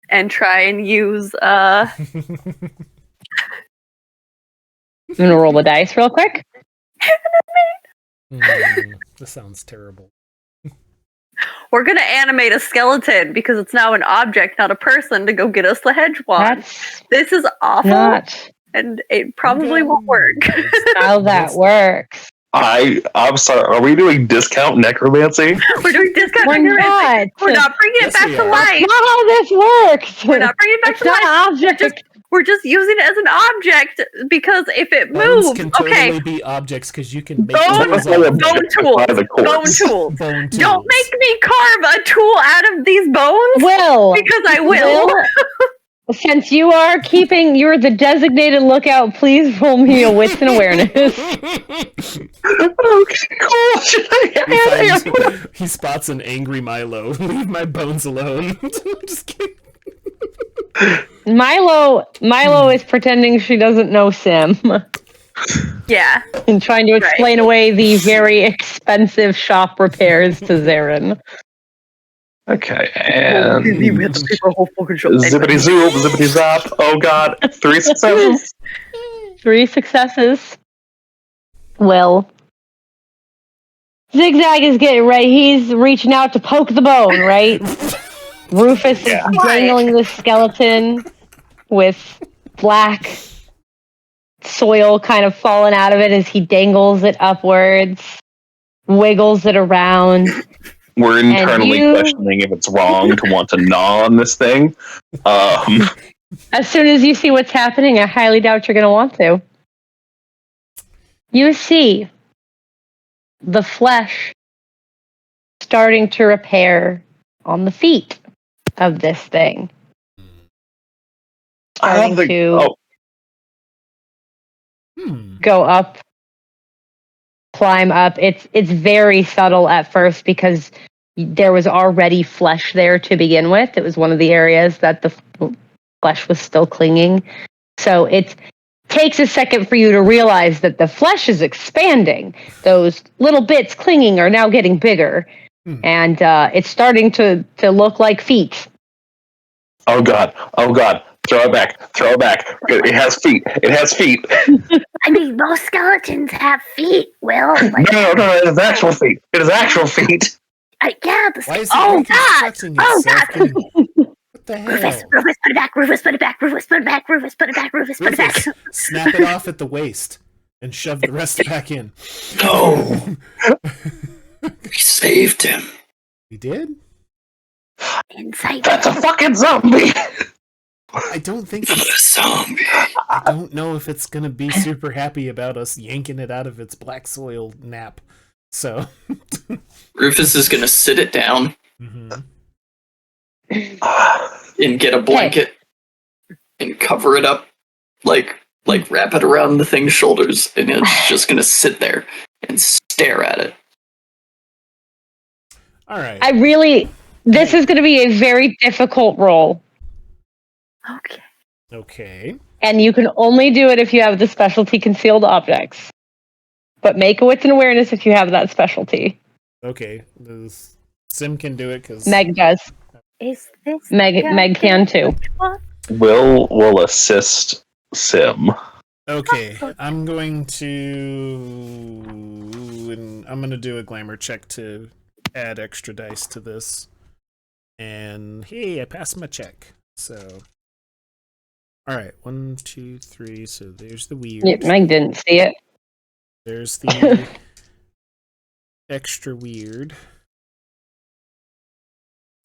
And try and use I'm gonna roll the dice real quick. This sounds terrible. we're gonna animate a skeleton because it's now an object, not a person, to go get us the hedge wand. That's This is awful not and it probably won't work. how that works. I'm sorry. Are we doing discount necromancy? We're doing discount We're necromancy. not. We're not bringing it Yes, back we to are. life. Not how this works. We're not bringing it back It's to not life. an object. We're just using it as an object because if it Bones moves, can totally okay. be objects because you can make Bone- tools Bone- out of Bone them. tools. By the Bone corpse. tools. Bone tools. Don't make me carve a tool out of these bones Will. because I will. Since you're the designated lookout, please roll me a wits and awareness. Okay, cool. He spots an angry Milo. Leave my bones alone. Just kidding. Milo is pretending she doesn't know Sim Yeah. and trying to explain away the very expensive shop repairs to Zarin. Okay, and Zippity zippity zoop, zippity zap. Oh god, 3 successes. 3 successes. Well, Zigzag is getting right. He's reaching out to poke the bone, right? Rufus is dangling the skeleton with black soil kind of falling out of it as he dangles it upwards, wiggles it around. We're internally you- questioning if it's wrong to want to gnaw on this thing. As soon as you see what's happening, I highly doubt you're going to want to. You see the flesh starting to repair on the feet of this thing. I don't Starting think. to Oh, go up, climb up. It's very subtle at first because there was already flesh there to begin with. It was one of the areas that the flesh was still clinging. So it takes a second for you to realize that the flesh is expanding. Those little bits clinging are now getting bigger. And it's starting to look like feet. oh god, oh god. Throw it back, throw it back. It has feet. It has feet. I mean, most skeletons have feet, Will. Like, No, it is actual feet. It is actual feet. yeah. Why is he Oh God! reconstructing Oh himself? God! What the Rufus, hell? Rufus, put it back. Rufus, put it back. Rufus, put it back. Rufus, put it back. Rufus, put it back. Rufus, snap it off at the waist and shove the rest back in. No! We saved him. We did? Inside. That's a fucking zombie. I don't think Not it's, a zombie. I don't know if it's gonna be super happy about us yanking it out of its black soil nap. So Rufus is gonna sit it down mhm. and get a blanket and cover it up, like wrap it around the thing's shoulders, and it's just gonna sit there and stare at it. Alright. This is going to be a very difficult roll. Okay. Okay. And you can only do it if you have the specialty concealed objects. But make a wits and awareness if you have that specialty. Okay. Sim can do it because Meg does. Is this Meg can too. Will assist Sim. Okay, I'm going to do a glamour check to add extra dice to this. And hey, I passed my check. So, all right, 1, 2, 3. So there's the weird. Yeah, Meg didn't see it. There's the extra weird.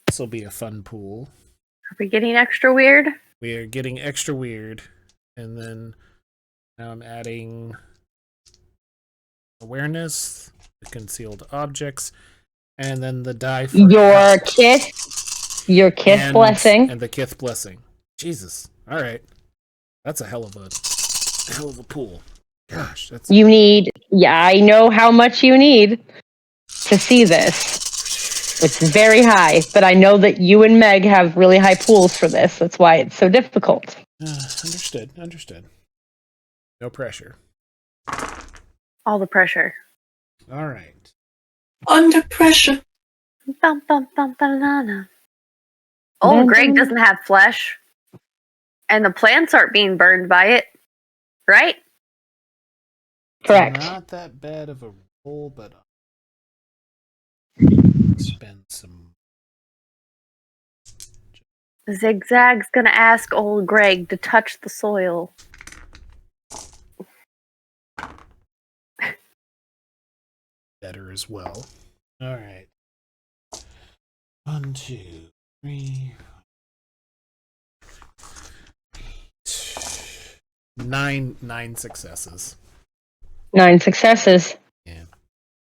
This will be a fun pool. Are we getting extra weird? We are getting extra weird, and then now I'm adding awareness, the concealed objects, and then the die for Your Kith blessing, and the Kith blessing. Jesus, all right, that's a hell of a pool. Gosh, that's you need. Yeah, I know how much you need to see this. It's very high, but I know that you and Meg have really high pools for this. That's why it's so difficult. Understood. No pressure. All the pressure. All right. Under pressure. Bum, bum, bum, banana. Oh, Greg doesn't have flesh. And the plants aren't being burned by it. Right? Correct. Not that bad of a roll, but spend some. Zigzag's gonna ask old Greg to touch the soil. Better as well. All right. 1, 2, 3, 9 successes. 9 successes. Yeah.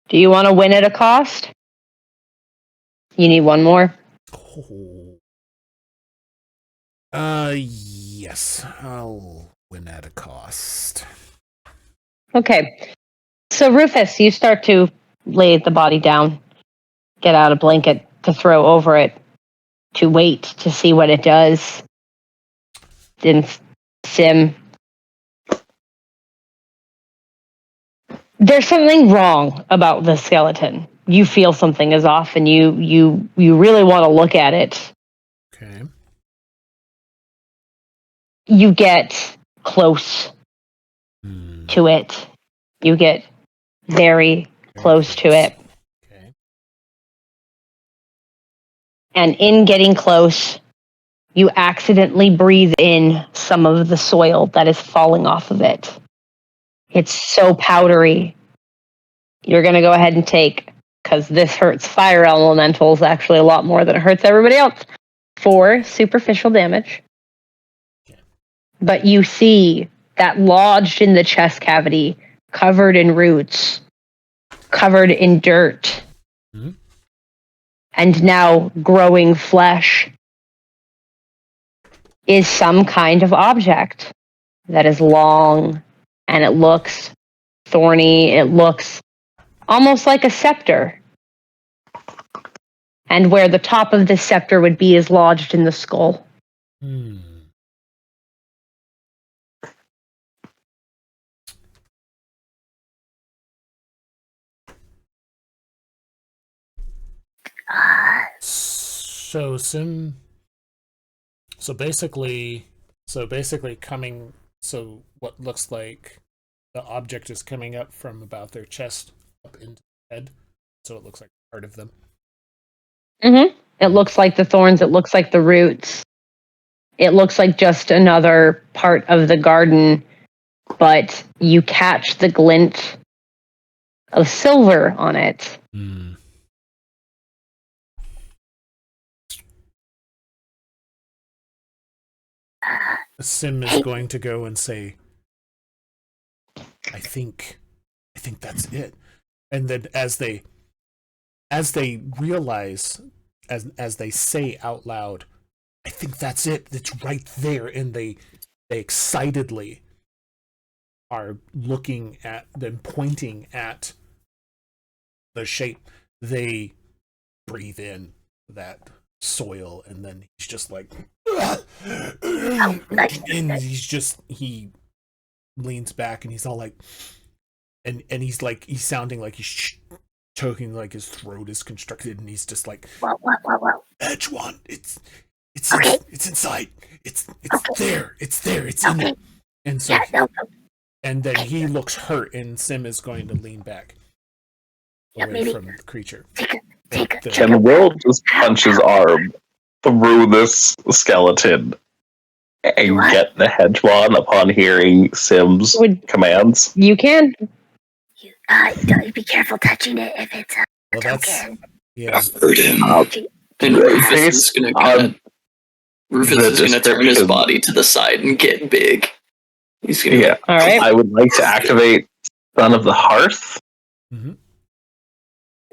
Do you want to win at a cost? You need one more. Yes. I'll win at a cost. Okay. So Rufus, you start to lay the body down, get out a blanket to throw over it, to wait to see what it does. Then Sim. There's something wrong about the skeleton. You feel something is off, and you really want to look at it. Okay. You get close to it. You get very close to it. Okay. And in getting close, you accidentally breathe in some of the soil that is falling off of it. It's so powdery. You're going to go ahead and take, because this hurts fire elementals actually a lot more than it hurts everybody else, 4 superficial damage. Okay. But you see that lodged in the chest cavity, covered in roots, covered in dirt, and now growing flesh, is some kind of object that is long, and it looks thorny. It looks almost like a scepter. And where the top of this scepter would be is lodged in the skull. So basically coming. So what looks like the object is coming up from about their chest up into the head. So it looks like part of them. It looks like the thorns. It looks like the roots. It looks like just another part of the garden, but you catch the glint of silver on it. Sim is going to go and say, I think that's it. And then as they realize, as they say out loud, I think that's it, it's right there, and they excitedly are looking at them, pointing at the shape, they breathe in that soil, and then he's just like, and he leans back, and he's all like, and he's sounding like he's choking, like his throat is constricted, and he's just like, Whoa. Edge one. It's Okay. it's inside. It's Okay. there. It's there. It's in Okay. it. And so Yeah, no. and then he looks hurt, and Sim is going to lean back Yeah, away maybe from the creature. take a The- take a And Will just punch his arm through this skeleton and what? get the hedge wand upon hearing Sim's commands. You can. Don't be careful touching it if it's a Well, that's token. yeah. I heard him. And Rufus is gonna turn his description. body to the side and get big. He's gonna Yeah, All right. I would like to activate Son of the Hearth, Mm-hmm.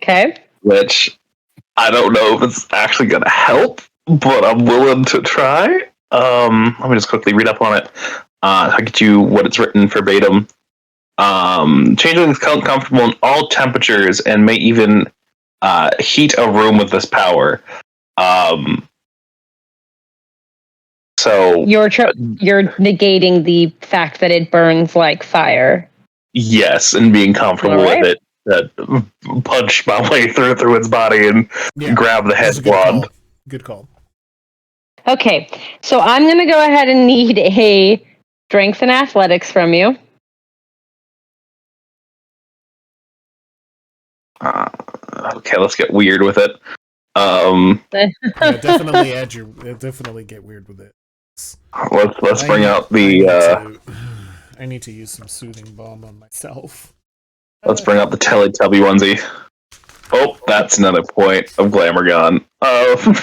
Okay. which I don't know if it's actually going to help, but I'm willing to try. Let me just quickly read up on it. I'll get you what it's written verbatim. Changelings feel comfortable in all temperatures and may even heat a room with this power. So You're negating the fact that it burns like fire. yes, and being comfortable All right. with it. That punch my way through its body and grab the That's a head good wand. call. Good call. Okay, so I'm going to go ahead and need a strength and athletics from you. Okay, let's get weird with it. Yeah, definitely get weird with it. Let's bring out the I need to use some soothing balm on myself. let's bring out the Teletubby onesie. Oh, that's another point of glamour gone. Oh,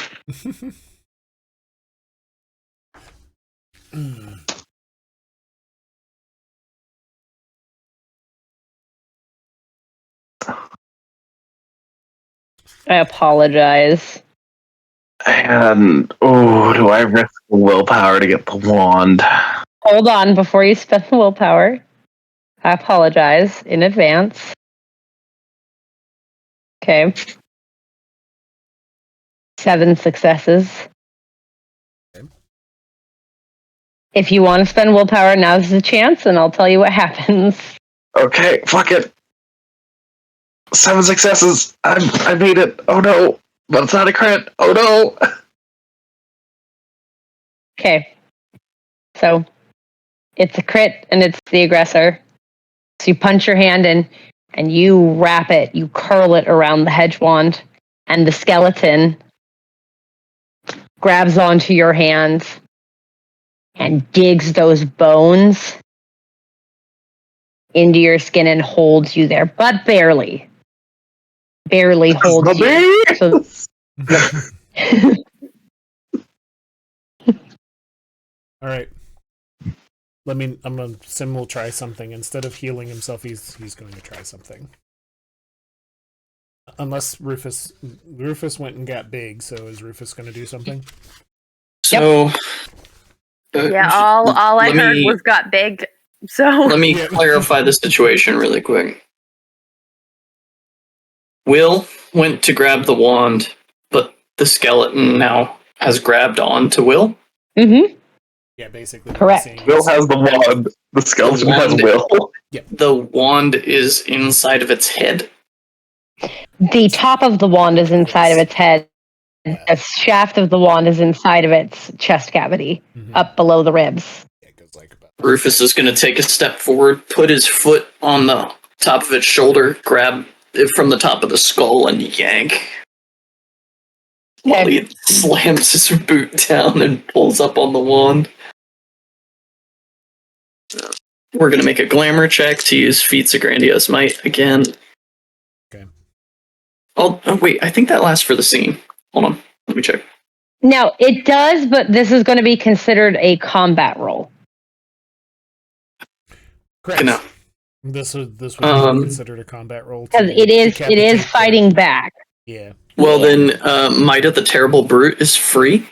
I apologize. and do I risk willpower to get the wand? Hold on before you spend the willpower. I apologize in advance. Okay. 7 successes. Okay. If you want to spend willpower, now's the chance, and I'll tell you what happens. Okay, fuck it. 7 successes. I made it. Oh no, but it's not a crit. Oh no. Okay. So, it's a crit, and it's the aggressor. So you punch your hand in, and you wrap it, you curl it around the hedge wand, and the skeleton grabs onto your hand and digs those bones into your skin and holds you there, but barely. Barely holds you. So, All right. Sim will try something. Instead of healing himself, he's going to try something. Unless Rufus went and got big, so is Rufus going to do something? So, Yeah, all I heard was got big. So let me clarify the situation really quick. Will went to grab the wand, but the skeleton now has grabbed on to Will. mm-hmm. Yeah, basically. Correct. Will has the wand. The skeleton has Will. The wand is inside of its head. The top of the wand is inside of its head. The shaft of the wand is inside of its chest cavity, up below the ribs. It goes like about. Rufus is going to take a step forward, put his foot on the top of its shoulder, grab it from the top of the skull, and yank. While he slams his boot down and pulls up on the wand. We're going to make a glamour check to use Feats of Grandiose Might again. Okay. Oh, wait, I think that lasts for the scene. Hold on, let me check. Now, it does, but this is going to be considered a combat roll. Correct. No. This would be considered a combat roll. Because it is fighting back. Yeah. Well, then, Might of the Terrible Brute is free.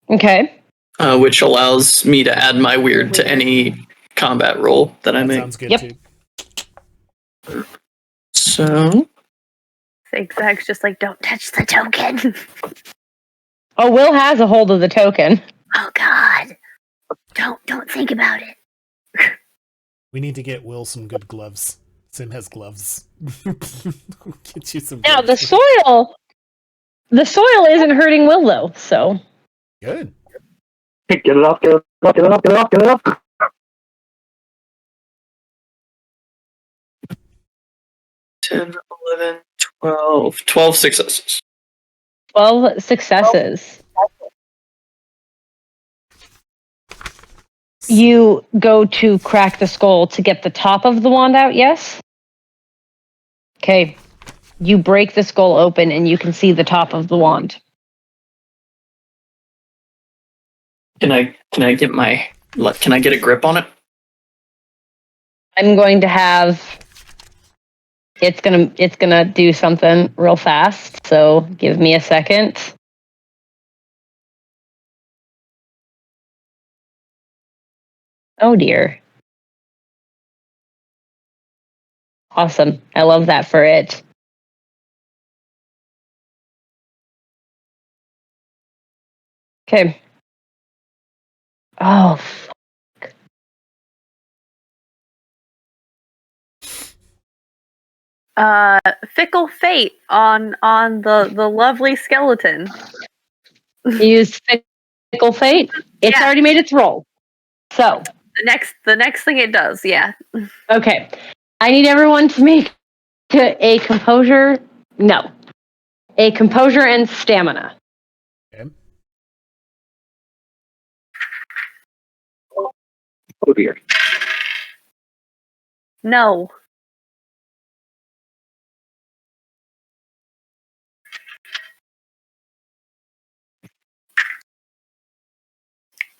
Okay. Which allows me to add my weird to any combat roll that I make. Sounds good too. So, Zigzag's just like, don't touch the token. Oh, Will has a hold of the token. Oh God! Don't think about it. We need to get Will some good gloves. Sim has gloves. Get you some. Now, gloves. The soil isn't hurting Will, though, so... Good. Get it up, get it up, get it up, get it up, get it up. 10, 11, 12. 12 successes. 12 successes. You go to crack the skull to get the top of the wand out, yes? Okay. You break the skull open and you can see the top of the wand. Can I get a grip on it? I'm going to have... It's gonna do something real fast, so give me a second. Oh dear. Awesome. I love that for it. Okay. Oh, Fickle fate on the lovely skeleton. use fickle fate. It's Yeah. already made its roll. So The next thing it does, yeah. okay, I need everyone to make a composure. No, a composure and stamina. Okay. Oh dear. No.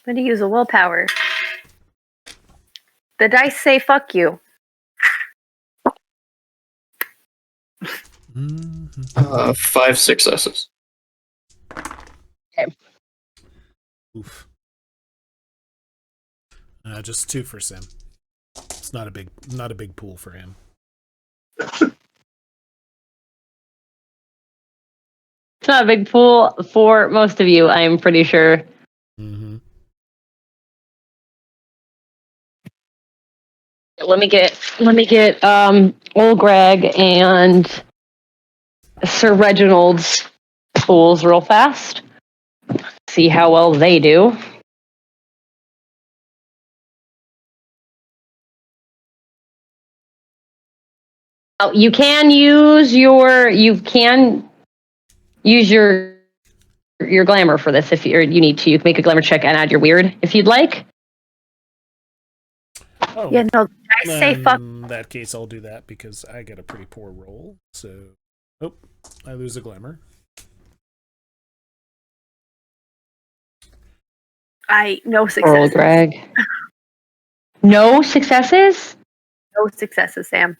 I'm going to use a willpower. The dice say fuck you. Mm-hmm. 5 successes. Oof. Just 2 for Sim. It's not a big pool for him. It's not a big pool for most of you, I am pretty sure. Mm-hmm. Let me get old Greg and Sir Reginald's pools real fast. See how well they do. Oh, you can use your glamour for this if you need to. You can make a glamour check and add your weird if you'd like. Oh, Yeah, no, dice say fuck. in that case, I'll do that because I get a pretty poor roll. So, oh, I lose a glamour. No successes. Old Greg. No successes? No successes, Sam.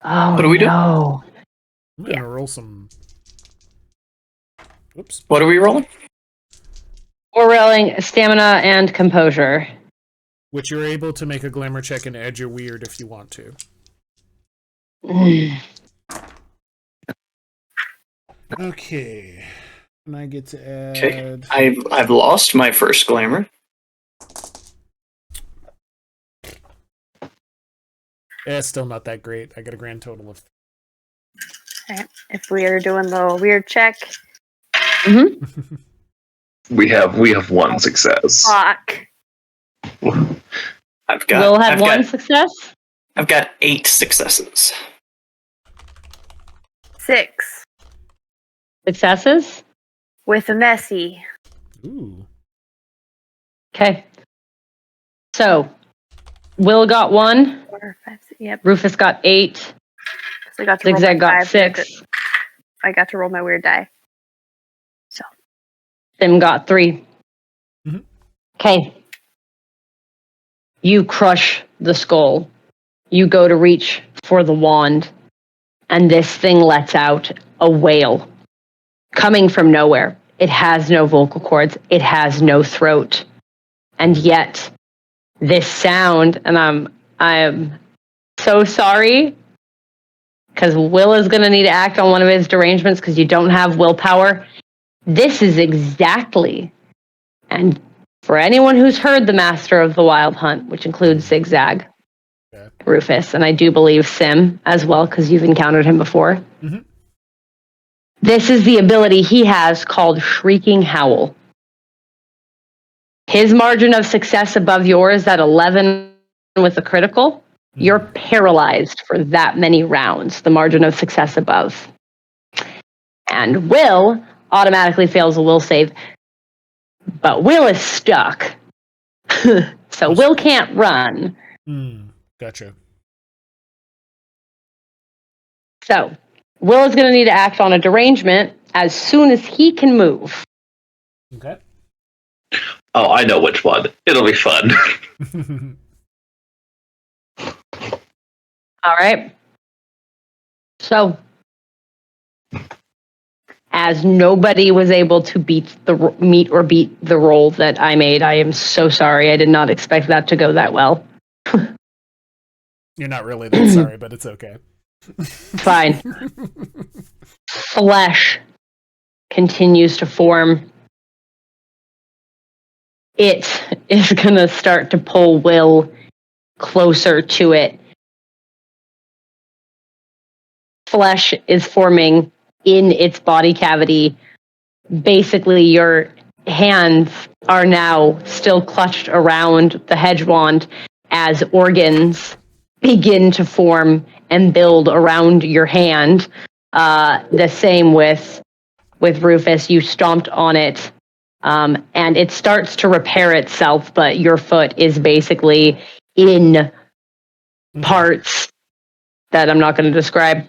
Oh, What do we do? no. I'm gonna roll some. Oops. What are we rolling? We're rolling stamina and composure. Which you're able to make a glamour check and add your weird if you want to. Okay. And I get to add. Okay. I've lost my first glamour. Still not that great. I got a grand total of. Okay. If we are doing the weird check. Mm-hmm. We have 1 success. Fuck. We'll have one success? I've got 8 successes. 6. Successes? With a messy. Ooh. Okay. So, Will got 1. 4, 5, 6, yep. Rufus got 8. So I got to roll Zigzag my got 5. 6. I got to roll my weird die. So. Sim got 3. Mhm. Okay. You crush the skull. You go to reach for the wand, and this thing lets out a wail coming from nowhere. It has no vocal cords. It has no throat. And yet, this sound, and I'm so sorry, because Will is going to need to act on one of his derangements because you don't have willpower. This is exactly, and for anyone who's heard the Master of the Wild Hunt, which includes Zigzag, Okay. Rufus, and I do believe Sim as well, because you've encountered him before. Mhm. This is the ability he has called Shrieking Howl. His margin of success above yours at 11 with a critical. You're paralyzed for that many rounds, the margin of success above. And Will automatically fails a will save, but Will is stuck. So Will can't run. Gotcha. So Will is going to need to act on a derangement as soon as he can move. Okay. Oh, I know which one. It'll be fun. All right. So, as nobody was able to meet or beat the roll that I made, I am so sorry. I did not expect that to go that well. You're not really that sorry, but it's okay. Fine. Flesh continues to form. It is going to start to pull Will closer to it. Flesh is forming in its body cavity. Basically, your hands are now still clutched around the hedge wand as organs begin to form and build around your hand. The same with Rufus. You stomped on it, and it starts to repair itself, but your foot is basically in parts that I'm not going to describe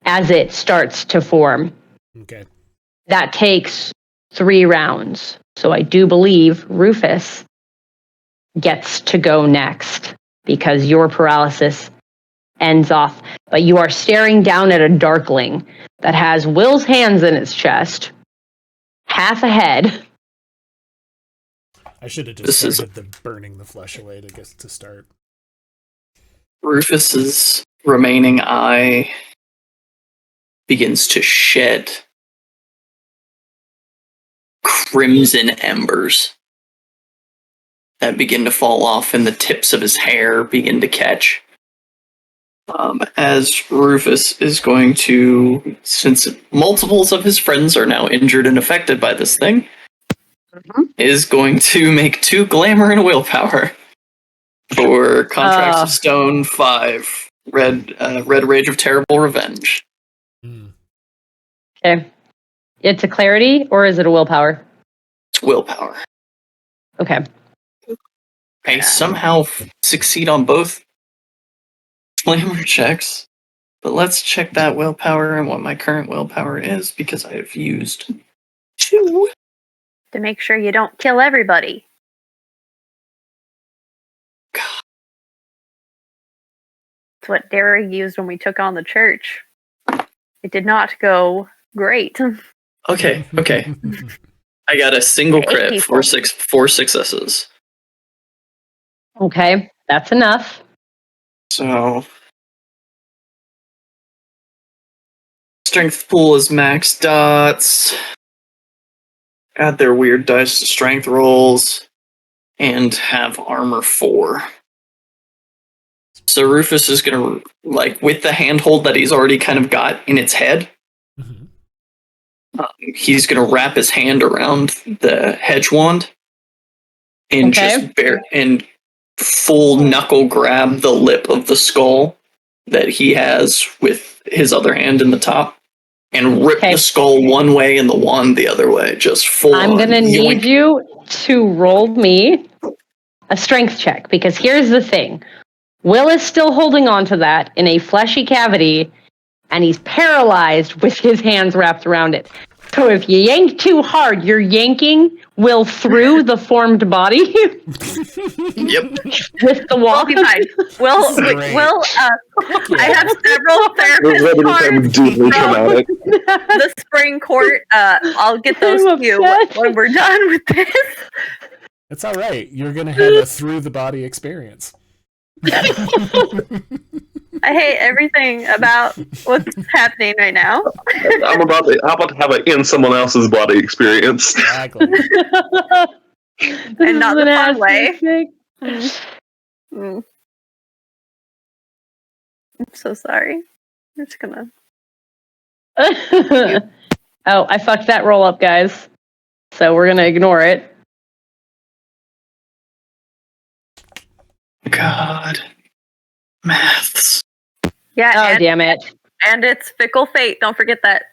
as it starts to form. Okay. That takes 3 rounds. So I do believe Rufus gets to go next because your paralysis ends off. But you are staring down at a darkling that has Will's hands in its chest, half a head. I should have just started the burning the flesh away to start. Rufus's remaining eye begins to shed crimson embers that begin to fall off, and the tips of his hair begin to catch. As Rufus is going to, since multiples of his friends are now injured and affected by this thing, is going to make 2 glamour and willpower for Contracts of Stone 5, Red Rage of Terrible Revenge. Okay. It's a clarity, or is it a willpower? It's willpower. Okay. I somehow succeed on both glamour checks, but let's check that willpower and what my current willpower is, because I have used 2. To make sure you don't kill everybody. God. It's what Derek used when we took on the church. It did not go great. Okay. I got a single crit, 4 successes. Okay, that's enough. So strength pool is max dots. Add their weird dice to strength rolls, and have armor 4. So Rufus is gonna, like, with the handhold that he's already kind of got in its head, he's gonna wrap his hand around the hedge wand and just and full knuckle grab the lip of the skull that he has with his other hand in the top, and rip the skull one way and the wand the other way. Just full. I'm going to need you to roll me a strength check, because here's the thing. Will is still holding on to that in a fleshy cavity, and he's paralyzed with his hands wrapped around it. So if you yank too hard, you're yanking Will through the formed body. Yep. With the wall. We'll be fine. I have several therapist cards from the spring court. I'll get those to you when we're done with this. It's all right. You're going to have a through the body experience. I hate everything about what's happening right now. I'm about to have an in someone else's body experience. Exactly. And not the fun way. I'm so sorry. I'm just gonna. Oh, I fucked that roll up, guys. So we're gonna ignore it. God. Maths. Yeah, Oh, and, damn it. and it's fickle fate. Don't forget that.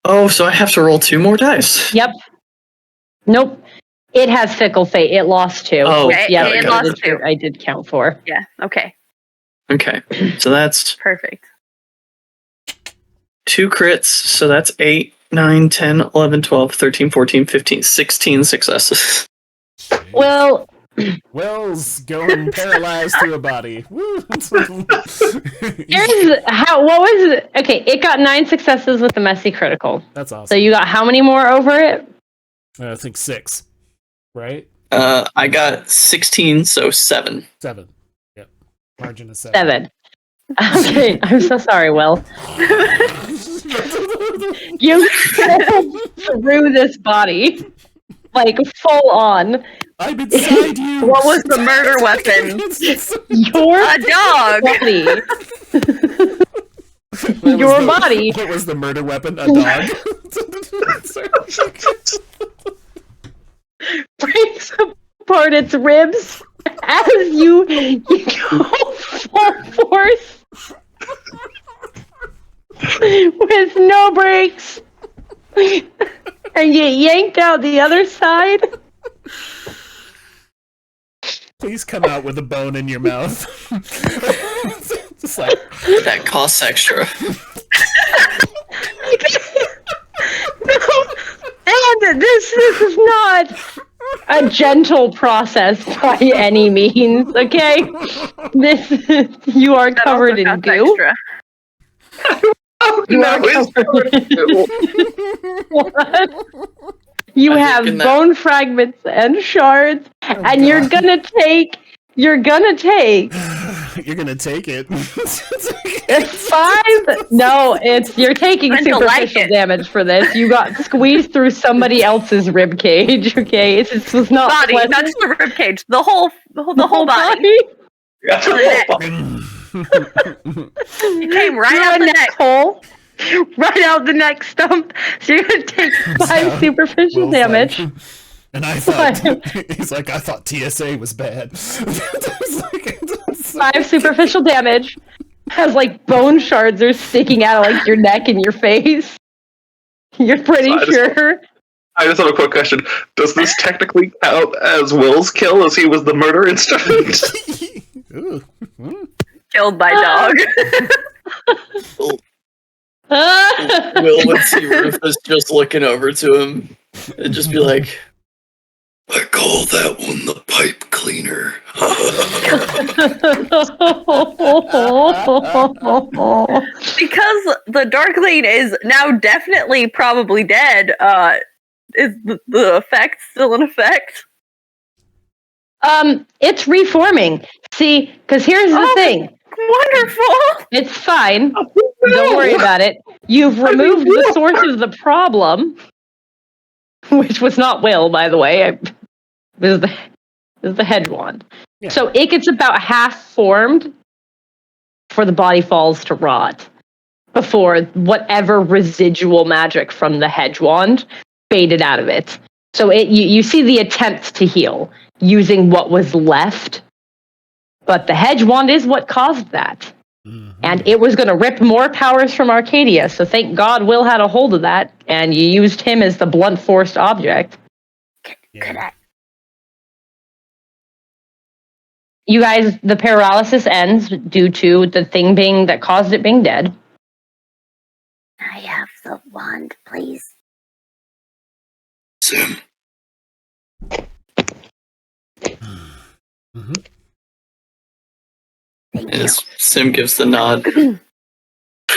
Oh, so I have to roll 2 more dice. Yep. Nope. It has fickle fate. It lost 2. Oh, Which, yeah, it got lost 2. I did count 4. Yeah, okay. Okay. So that's Perfect. 2 crits. So that's 8, 9, 10, 11, 12, 13, 14, 15, 16 successes. Well, Will's going paralyzed through a body. Woo. here's how. What was it? Okay, it got 9 successes with the messy critical. That's awesome. So you got how many more over it? I think 6, right? I got 16, so 7. 7. Yep. Margin of 7. 7. Okay, I'm so sorry, Will. You through this body, like full on. I'm inside you. What was the murder weapon? Your A dog! body. Your body. What was the murder weapon? A dog. Breaks apart its ribs as you go full force with no brakes and get yanked out the other side. Please come out with a bone in your mouth. Just like That costs extra. No, and this is not a gentle process by any means, okay? This you are That covered also in costs goo. extra. You are covered in goo. What? You I think have in that- bone fragments and shards, and you're God. gonna take. You're gonna take you're gonna take it. it's 5. No, it's you're taking I don't like superficial it. damage for this. You got squeezed through somebody else's rib cage. Okay, this was not Body, pleasant. not just the rib cage. The whole body. It came right Through out a the neck neck. hole, right out the neck stump. So you're gonna take 5 superficial Will's damage. like, and I thought he's like, I thought TSA was bad. It's like, 5 superficial damage. Has like bone shards are sticking out of like your neck and your face. You're pretty So sure. I just have a quick question. Does this technically count as Will's kill, as he was the murder instrument? Ooh. Killed by dog. Will would see Rufus just looking over to him and just be like, I call that one the pipe cleaner. Because the Darkling is now definitely probably dead, is the effect still in effect? It's reforming. See, because here's the thing. Wonderful! It's fine. Don't worry about it. You've removed the source of the problem, which was not Will, by the way. It was the hedge wand. Yeah. So it gets about half formed before the body falls to rot, before whatever residual magic from the hedge wand faded out of it. So you see the attempt to heal using what was left, but the hedge wand is what caused that. Mm-hmm. And it was going to rip more powers from Arcadia, so thank God Will had a hold of that, and you used him as the blunt force object. Could I? You guys, the paralysis ends due to the thing that caused it being dead. I have the wand, please. Sim, Mm-hmm. Thank you. as Sim gives the nod.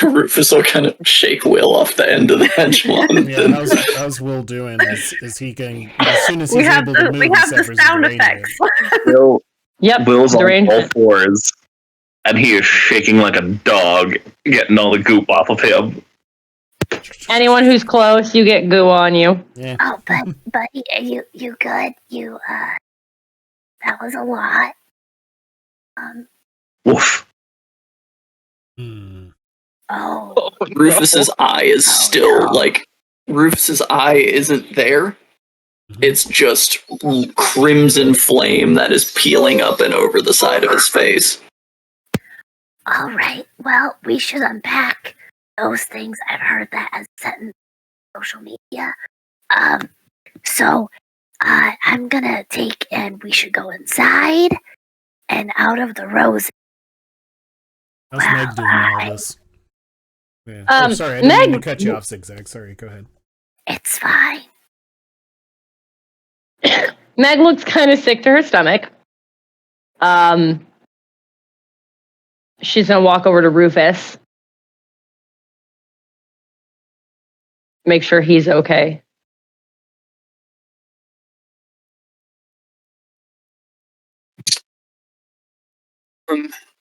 Rufus will kind of shake Will off the end of the hedge wand. Yeah, how's Will doing? Is he going, as soon as he's We have able to move, the he severs the sound derangement. effects. Yep, Will's on all derangement. fours, and he is shaking like a dog, getting all the goop off of him. Anyone who's close, you get goo on you. Yeah. Oh, but you good? You that was a lot. Woof. Hmm. Oh, Rufus's eye is still, no. like, Rufus's eye isn't there. It's just crimson flame that is peeling up and over the side of his face. All right. Well, we should unpack those things. I've heard that as set in social media. So I'm gonna take, and we should go inside and out of the rose. How's Meg doing in all this? Yeah. Sorry, I didn't mean to cut you off, Zigzag. Sorry, go ahead. It's fine. Meg looks kind of sick to her stomach. She's gonna walk over to Rufus. Make sure he's okay.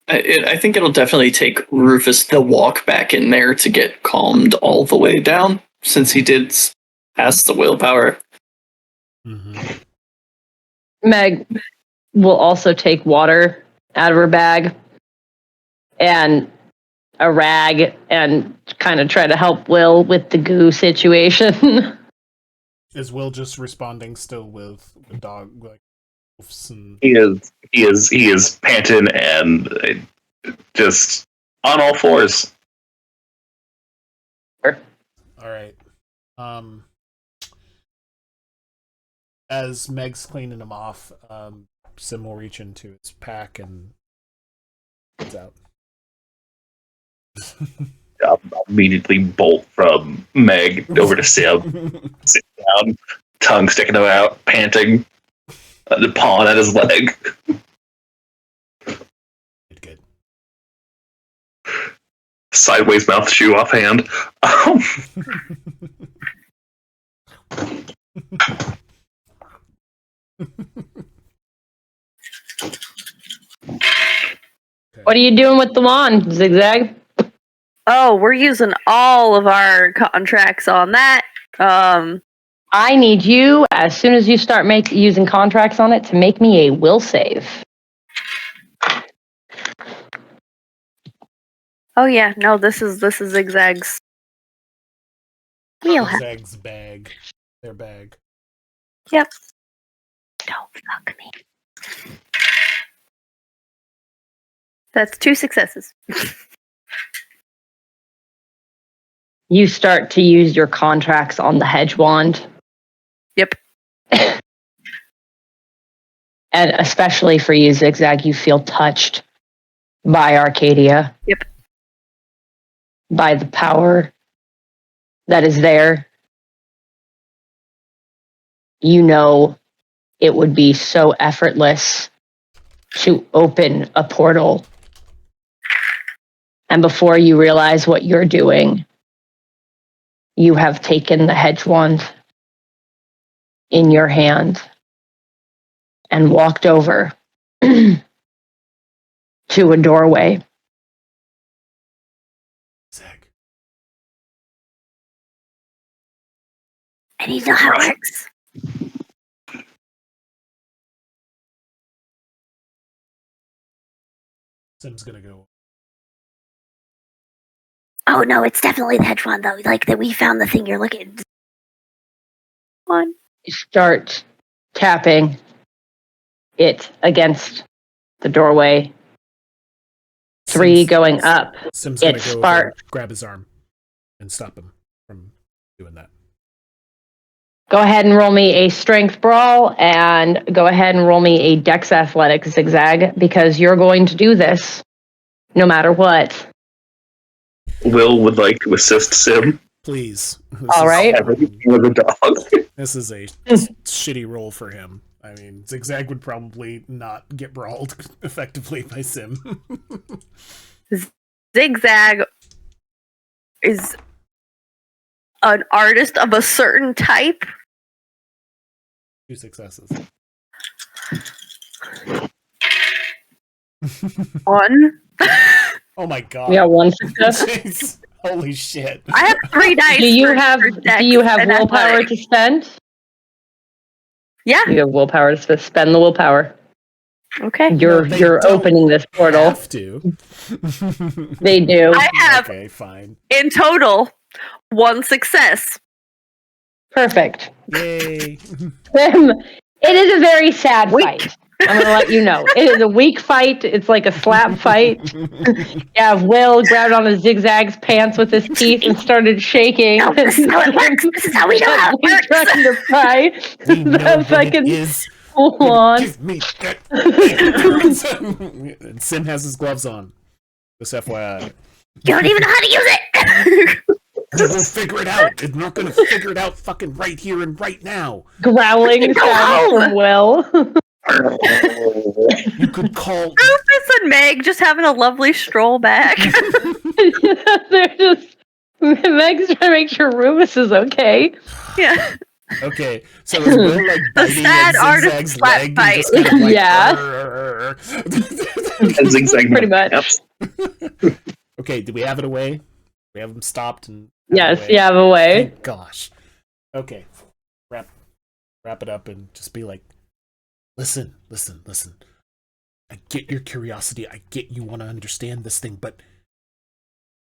I think it'll definitely take Rufus the walk back in there to get calmed all the way down, since he did pass the willpower. Mm-hmm. Meg will also take water out of her bag and a rag and kind of try to help Will with the goo situation. Is Will just responding still with the dog, like wolves and... He is panting and just on all fours. All right. As Meg's cleaning him off, Sim will reach into his pack and it's out. I'll immediately bolt from Meg over to Sim, sit down, tongue sticking out, panting, the pawing at his leg. Good. Sideways mouth shoe offhand. What are you doing with the wand, Zigzag? Oh, we're using all of our contracts on that. I need you, as soon as you start using contracts on it, to make me a will save. Oh yeah, no, this is Zigzag's wheelhouse. Zigzag's bag. Their bag. Yep. Don't fuck me. That's 2 successes. You start to use your contracts on the hedge wand. Yep. And especially for you, Zigzag, you feel touched by Arcadia. Yep. By the power that is there. You know it would be so effortless to open a portal. And before you realize what you're doing, you have taken the hedge wand in your hand and walked over to a doorway. Zag. I need to know how it works. Sim's gonna go. Oh no, it's definitely the hedge wand though. Like that we found the thing you're looking. One. You start tapping it against the doorway. 3 Sim's- going up. Sim's gonna It go over sparks. and grab his arm and stop him from doing that. Go ahead and roll me a strength brawl and go ahead and roll me a dex athletics, Zigzag, because you're going to do this no matter what. Will would like to assist Sim. Please. All right. Everything with a dog. This is a shitty roll for him. I mean, Zigzag would probably not get brawled effectively by Sim. Zigzag is an artist of a certain type. 2 successes. 1. Oh my god. We got 1 success. Jeez. Holy shit. I have 3 dice. Do you for have dex and willpower athletic. to spend? Yeah. You have willpower to spend the willpower. Okay. You're they you're don't opening this portal. Have to. They do. I have, Okay, fine. in total, 1 success. Perfect. Yay. It is a very sad Weak. fight. I'm gonna let you know. It is a weak fight. It's like a slap fight. Yeah, Will grabbed on a Zigzag's pants with his teeth and started shaking. No, this is how it works. This is how we know how it He's works. trying to pry We know the what fucking it is. wand. Give me that. And Sim has his gloves on. Just FYI. You don't even know how to use it. We'll figure it out. We're not gonna figure it out fucking right here and right now. Growling Go sounds home. from Will. You could call. Rufus and Meg just having a lovely stroll back. They're just Meg's trying to make sure Rufus is okay. Yeah. Okay, so is Will like The biting sad at art of Zigzag's slap leg and fight. just kind of like, Yeah. And Zigzag Pretty much. Yep. Okay, do we have it away? We have him stopped and Yes, away. you have a way. Thank gosh. Okay, wrap it up and just be like, listen. I get your curiosity. I get you want to understand this thing, but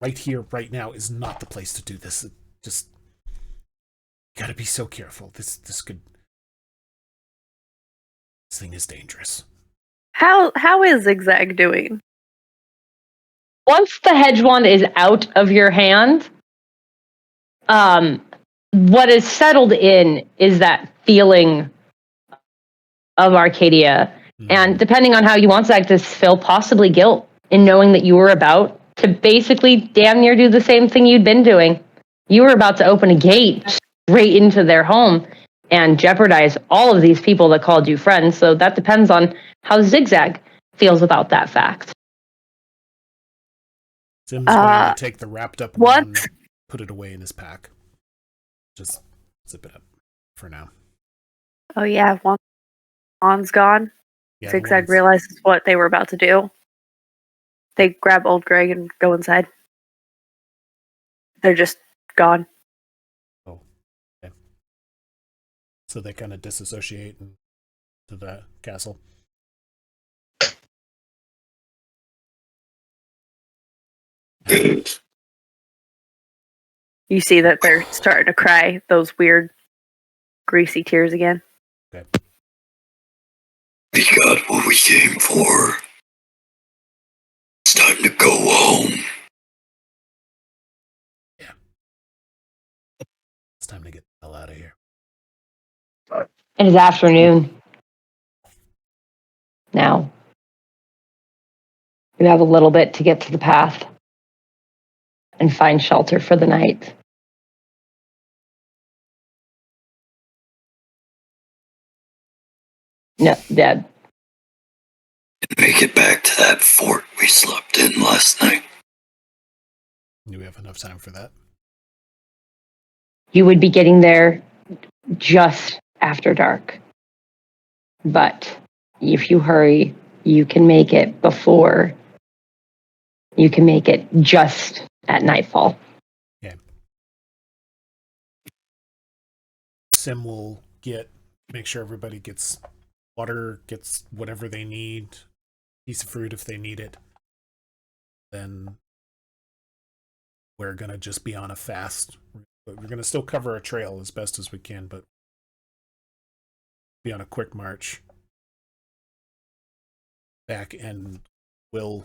right here, right now, is not the place to do this. Just gotta be so careful. This thing is dangerous. How is Zigzag doing? Once the hedge wand is out of your hand, what is settled in is that feeling of Arcadia. And depending on how you want Zag to feel, possibly guilt in knowing that you were about to basically damn near do the same thing you'd been doing. You were about to open a gate straight into their home and jeopardize all of these people that called you friends. So that depends on how Zigzag feels about that fact. Sim's going to take the wrapped up what? one, put it away in his pack. Just zip it up for now. Oh yeah, Juan's gone. Yeah, Zigzag Juan's- realizes what they were about to do. They grab old Greg and go inside. They're just gone. Oh, okay. So they kind of disassociate to the castle. You see that they're starting to cry those weird, greasy tears again. We got what we came for. It's time to go home. It's time to get the hell out of here. It is afternoon. Now, you have a little bit to get to the path and find shelter for the night. No, Dad. Make it back to that fort we slept in last night. Do we have enough time for that? You would be getting there just after dark. But if you hurry, you can make it before. You can make it just at nightfall. Okay. Sim will make sure everybody gets water, gets whatever they need, piece of fruit if they need it. Then we're gonna just be on a fast. We're gonna still cover a trail as best as we can, but be on a quick march back. And Will,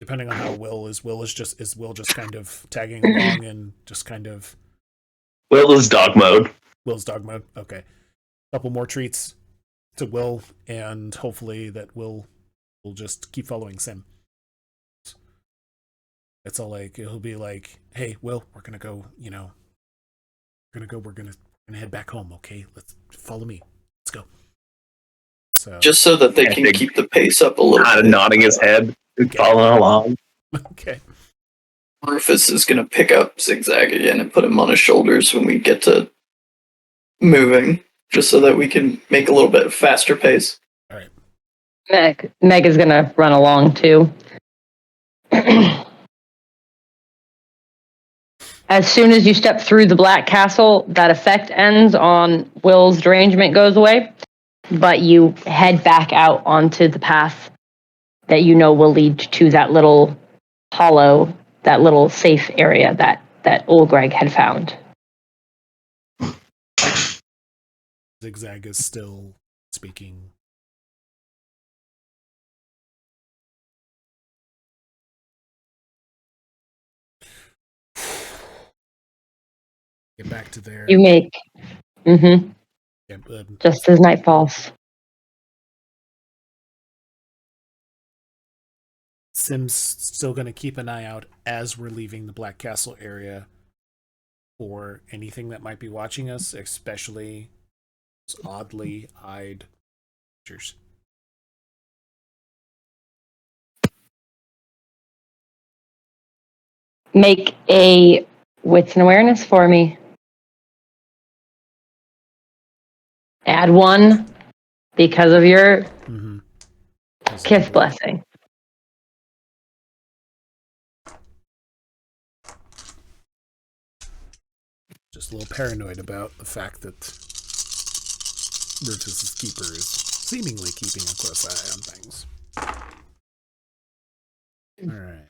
depending on how Will is just kind of tagging along and just kind of Will is dog mode. Will's dog mode. Okay. Couple more treats to Will, and hopefully that Will just keep following Sim. It's all like, he'll be like, hey, Will, we're gonna go, we're gonna head back home, okay? Let's follow me. Let's go. So Just so that they Yeah, can they- keep the pace up a little Kind of bit. nodding his head, following along. okay. Rufus is going to pick up Zigzag again and put him on his shoulders when we get to moving, just so that we can make a little bit faster pace. All right. Meg is going to run along too. As soon as you step through the Black Castle, that effect ends on Will's derangement goes away. but you head back out onto the path that you know will lead to that little hollow, that little safe area that old Greg had found. Zigzag is still speaking. Get back to there. You make, Yeah, just as night falls. Sim's still going to keep an eye out as we're leaving the Black Castle area for anything that might be watching us, especially those oddly eyed creatures. Make a wits and awareness for me. Add 1 because of your Kith blessing. Just a little paranoid about the fact that Rufus's keeper is seemingly keeping a close eye on things. All right.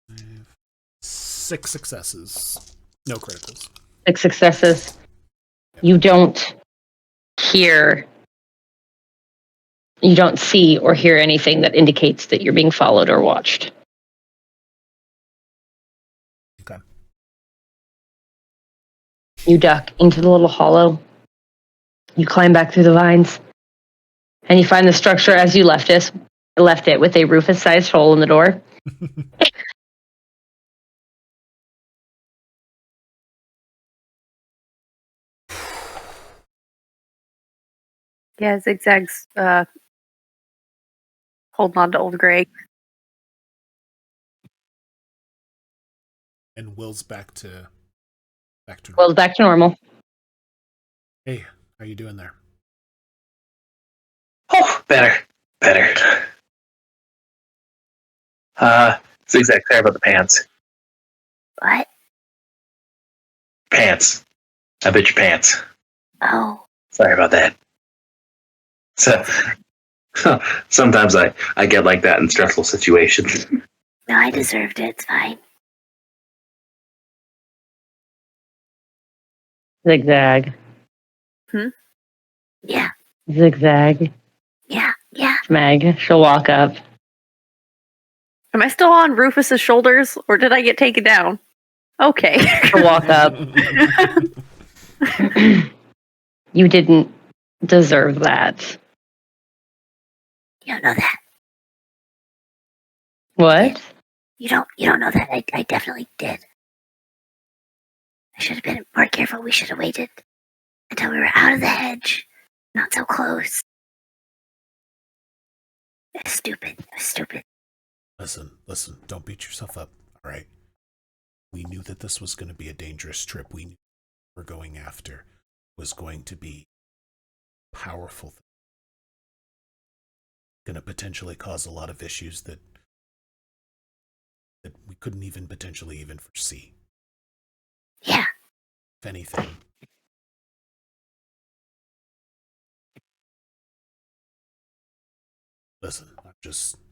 5, 6 successes. No criticals. 6 successes. You don't hear, you don't see or hear anything that indicates that you're being followed or watched. Okay. You duck into the little hollow. You climb back through the vines. And you find the structure as you left it with a Rufus-sized hole in the door. Yeah, Zigzag's holding on to old Greg. And Will's back to normal. Well, back to normal. Hey, how you doing there? Oh, better. Zigzag, sorry about the pants. What? Pants. I bit your pants. Oh, Sorry about that. So, sometimes I get like that in stressful situations. no, I deserved it. It's fine. Zigzag. Yeah, Zigzag. yeah. Meg. She'll walk up. Am I still on Rufus's shoulders, or did I get taken down? Okay. She'll walk up. You didn't deserve that. You don't know that. What? You don't know that. I definitely did. I should have been more careful. We should have waited until we were out of the hedge, not so close. It was stupid. Listen, don't beat yourself up, all right? We knew that this was going to be a dangerous trip. We knew what we're going after was going to be powerful. Going to potentially cause a lot of issues that we couldn't even potentially even foresee. Yeah. If anything. Listen,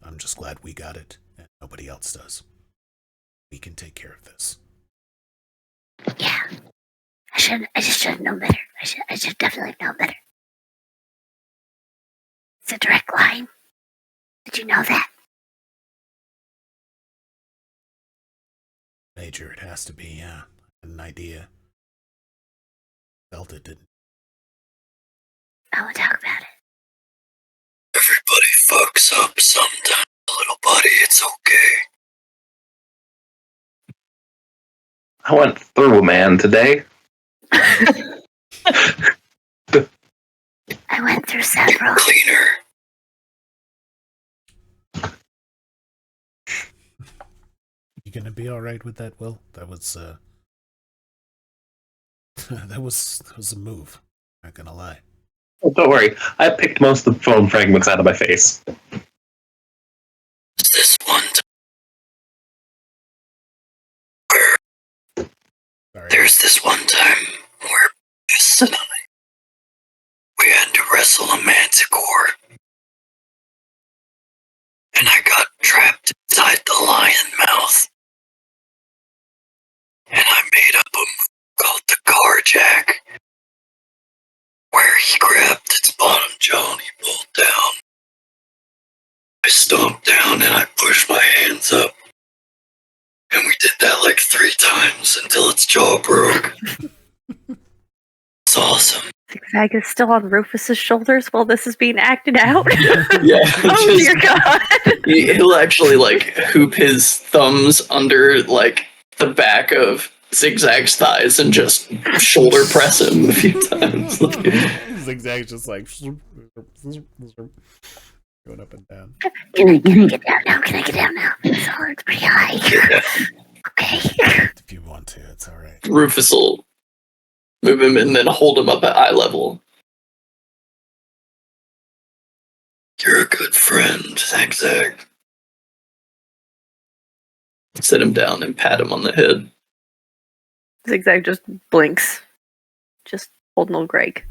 I'm just glad we got it and nobody else does. We can take care of this. Yeah. I just should have known better. I should definitely have known better. It's a direct line. Did you know that? Major, it has to be, yeah. I had an idea. Felt it, didn't. I will talk about it. Everybody fucks up sometime, little buddy. It's okay. I went through a man today. I went through several. Cleaner. You gonna be all right with that, Will? That was that was a move. Not gonna lie. Oh, don't worry, I picked most of the foam fragments out of my face. This one Sorry. There's this one time wrestle a manticore. And I got trapped inside the lion mouth. And I made up a move called the carjack, where he grabbed its bottom jaw and he pulled down. I stomped down and I pushed my hands up. And we did that like 3 times until its jaw broke. It's awesome. Zigzag is still on Rufus's shoulders while this is being acted out. Yeah. Oh dear God. He'll actually like hoop his thumbs under like the back of Zigzag's thighs and just shoulder press him a few times. Zigzag's just like going up and down. Can I get down now? Can I get down now? So it's pretty high. Okay. If you want to, it's all right. Rufus will move him and then hold him up at eye level. You're a good friend, Zigzag. Sit him down and pat him on the head. Zigzag just blinks. Just holding old Greg.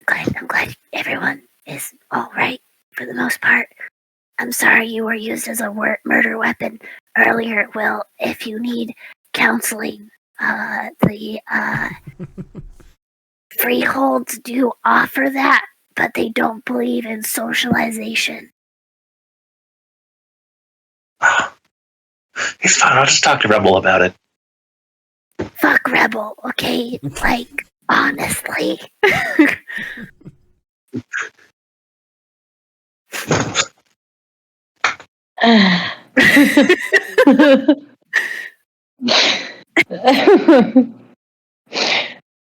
I'm glad everyone is all right for the most part. I'm sorry you were used as a murder weapon earlier. Well, if you need counseling, the freeholds do offer that, but they don't believe in socialization. He's fine. I'll just talk to Rebel about it. Fuck Rebel, okay? Like, honestly.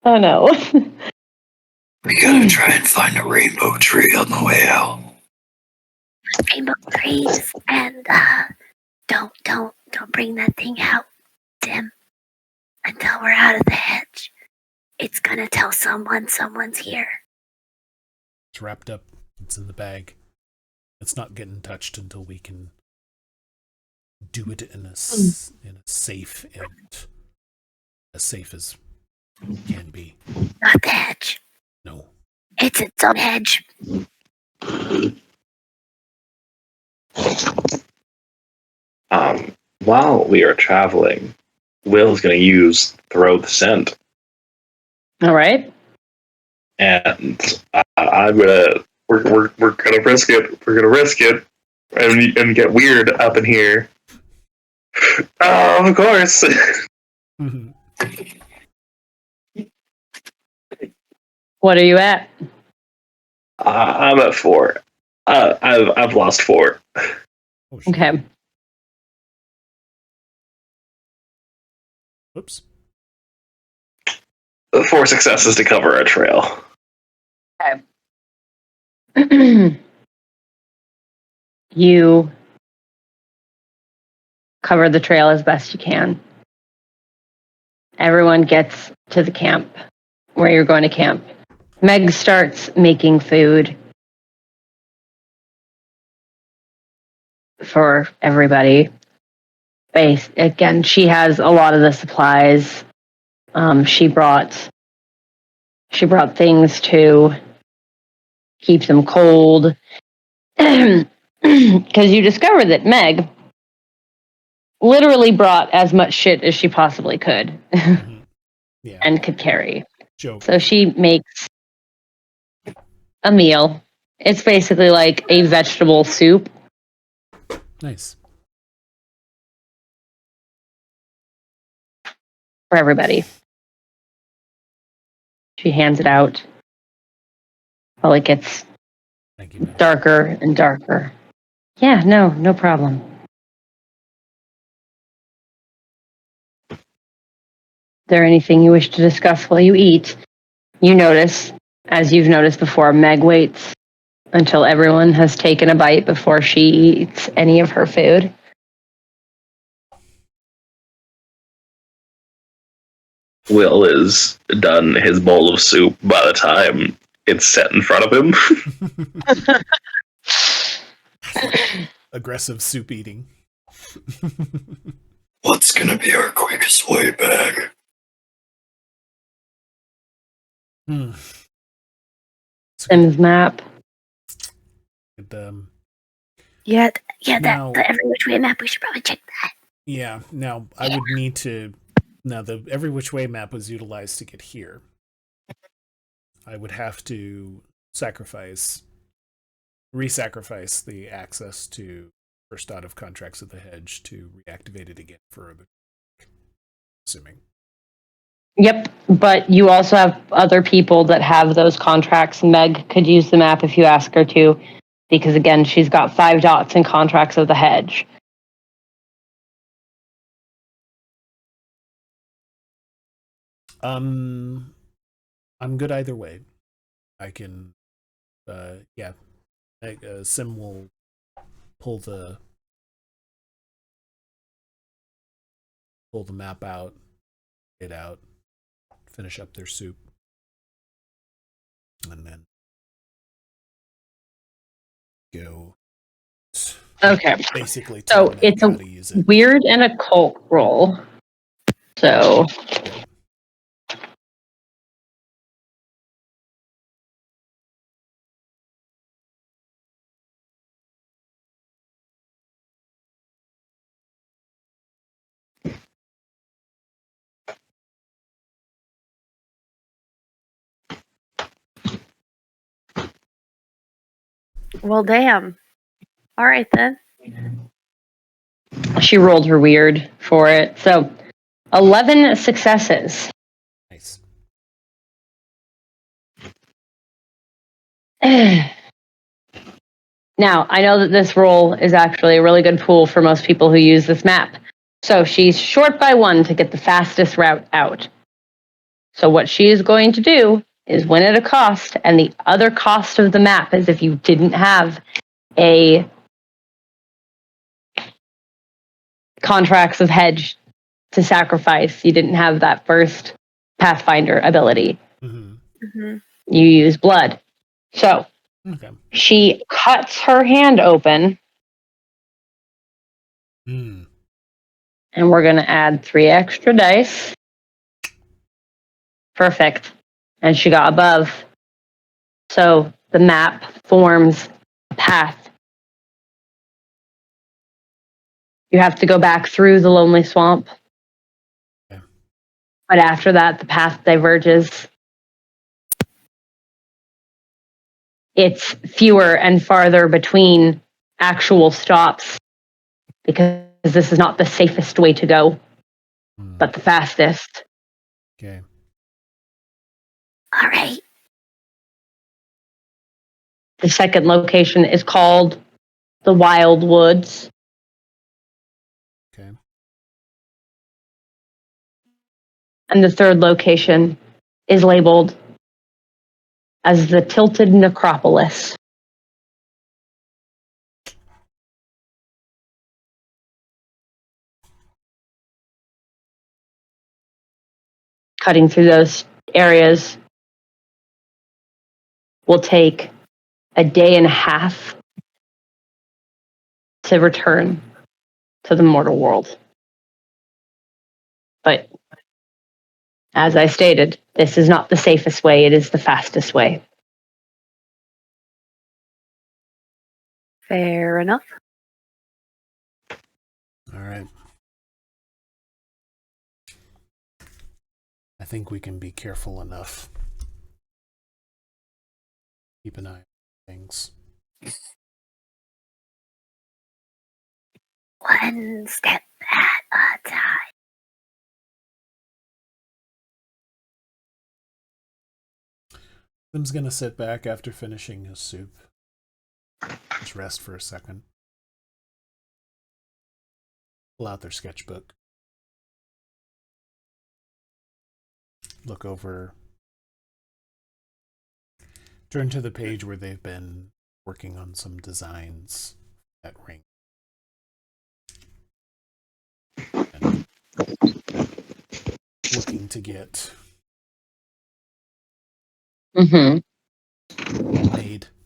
Oh no. We gotta try and find a rainbow tree on the way out. Rainbow trees, and don't bring that thing out, Tim, until we're out of the hedge. It's gonna tell someone's here. It's wrapped up. It's in the bag. It's not getting touched until we can do it in a safe and as safe as can be. Not the hedge. No. It's its own hedge. While we are traveling, Will's going to use Throw the Scent. All right. And we're gonna risk it. We're gonna risk it and get weird up in here. Oh, of course. What are you at? I'm at 4. I've lost 4. Oh, shit. Okay. Whoops. 4 successes to cover our trail. You cover the trail as best you can. Everyone gets to the camp where you're going to camp. Meg starts making food for everybody. Again, she has a lot of the supplies. She brought things to keep them cold. Because you discover that Meg literally brought as much shit as she possibly could Yeah. and could carry. Joke. So she makes a meal. It's basically like a vegetable soup. Nice. For everybody. She hands it out while it gets Thank you, man. darker and darker. Yeah, no problem. Is there anything you wish to discuss while you eat? You notice, as you've noticed before, Meg waits until everyone has taken a bite before she eats any of her food. Will is done his bowl of soup by the time it's set in front of him. Aggressive soup eating. What's gonna be our quickest way back? Hmm. Sims map. Yeah, Now- the every which way map. We should probably check that. Yeah. Now I would need to. Now the every which way map was utilized to get here. I would have to re-sacrifice the access to first dot of Contracts of the Hedge to reactivate it again for the. Assuming. Yep, but you also have other people that have those contracts. Meg could use the map if you ask her to, because again, she's got 5 dots in Contracts of the Hedge. I'm good either way. I can, Sim will pull the map out, finish up their soup, and then go. Okay. Basically, So it's a weird and occult roll. So. Well, damn. All right then. She rolled her weird for it. So 11 successes. Nice. Now, I know that this roll is actually a really good pool for most people who use this map. So she's short by 1 to get the fastest route out. So what she is going to do is win at a cost, and the other cost of the map is if you didn't have a Contracts of Hedge to sacrifice, you didn't have that first Pathfinder ability. Mm-hmm. Mm-hmm. You use blood. So Okay. she cuts her hand open, Mm. and we're going to add 3 extra dice. Perfect. And she got above. So the map forms a path. You have to go back through the lonely swamp. Okay. But after that, the path diverges. It's fewer and farther between actual stops because this is not the safest way to go, but the fastest. Okay. All right. The second location is called the Wild Woods. Okay. And the third location is labeled as the Tilted Necropolis. Cutting through those areas will take a day and a half to return to the mortal world. But as I stated, this is not the safest way, it is the fastest way. Fair enough. All right. I think we can be careful enough. Keep an eye on things. One step at a time. Sim's gonna sit back after finishing his soup. Just rest for a second. Pull out their sketchbook. Look over. Turn to the page where they've been working on some designs that ring. And looking to get made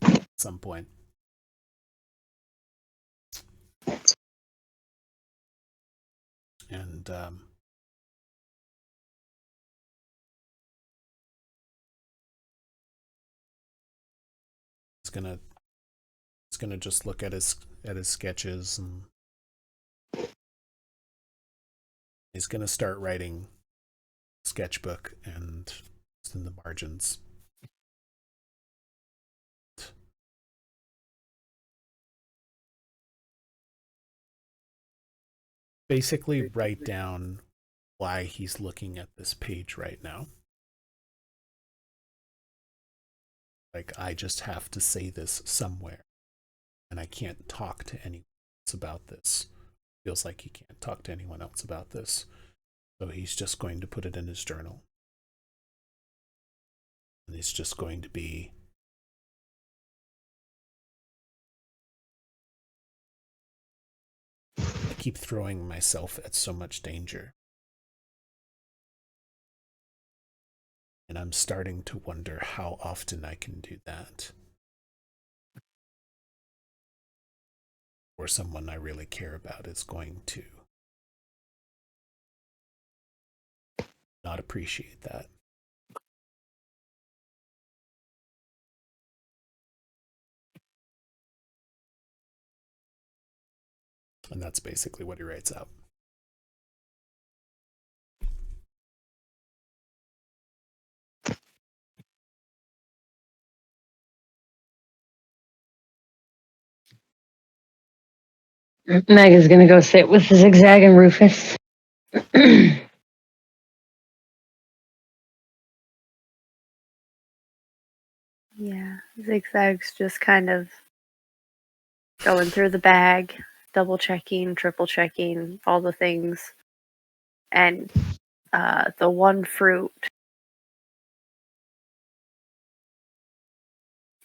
at some point. And gonna just look at his sketches, and he's gonna start writing sketchbook and in the margins. Basically write down why he's looking at this page right now. Like, I just have to say this somewhere, and I can't talk to anyone else about this. Feels like he can't talk to anyone else about this. So he's just going to put it in his journal. And it's just going to be, I keep throwing myself at so much danger. And I'm starting to wonder how often I can do that. Or someone I really care about is going to not appreciate that. And that's basically what he writes out. Meg is going to go sit with Zigzag and Rufus. Yeah, Zigzag's just kind of going through the bag, double checking, triple checking, all the things. And the one fruit,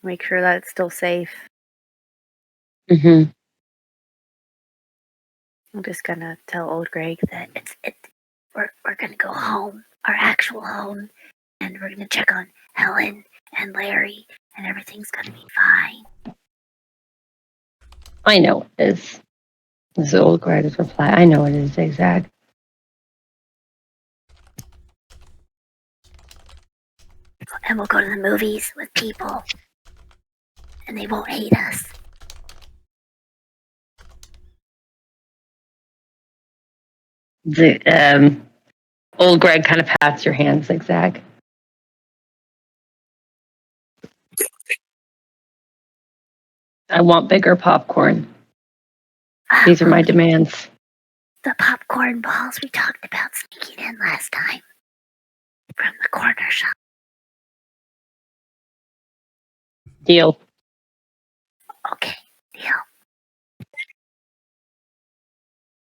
make sure that it's still safe. Mm-hmm. I'm just gonna tell old Greg that We're gonna go home, our actual home, and we're gonna check on Helen and Larry, and everything's gonna be fine. I know it is. This is old Greg's reply. I know it is, Zigzag. And we'll go to the movies with people, and they won't hate us. Old Greg kind of pats your hand, Zigzag. I want bigger popcorn. These are my demands. The popcorn balls we talked about sneaking in last time from the corner shop. Deal. Okay, deal.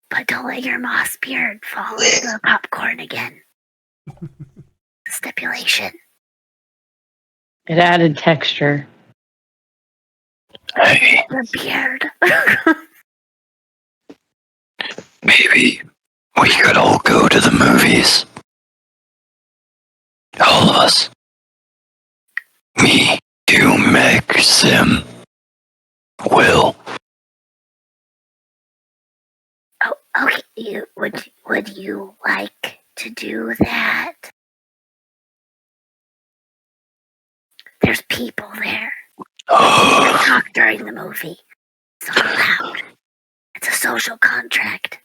But don't let your moss beard fall into the popcorn again. Stipulation. It added texture. Hey, The beard. maybe we could all go to the movies. All of us. Me, you, Meg, Sim, Will. Oh, okay. Would you like to do that? There's people there. They talk during the movie. It's not allowed. It's a social contract.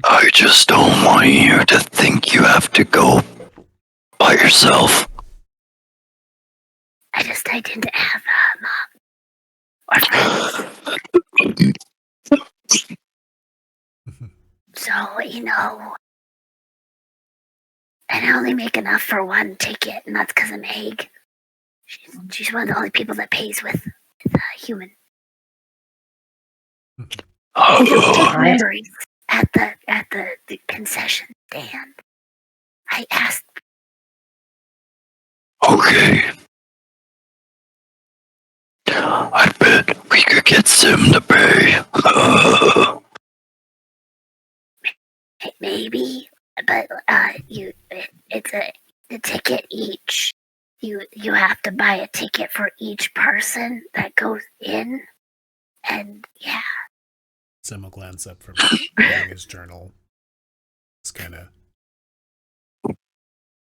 I just don't want you to think you have to go by yourself. I didn't have a mom or friends. So, and I only make enough for one ticket, and that's because of Meg. She's one of the only people that pays with human. Memories at the concession stand. I asked. Okay. I bet we could get Sim to pay. Maybe, but it's the ticket each. You have to buy a ticket for each person that goes in, and yeah. Sim will glance up from reading his journal. Just kind of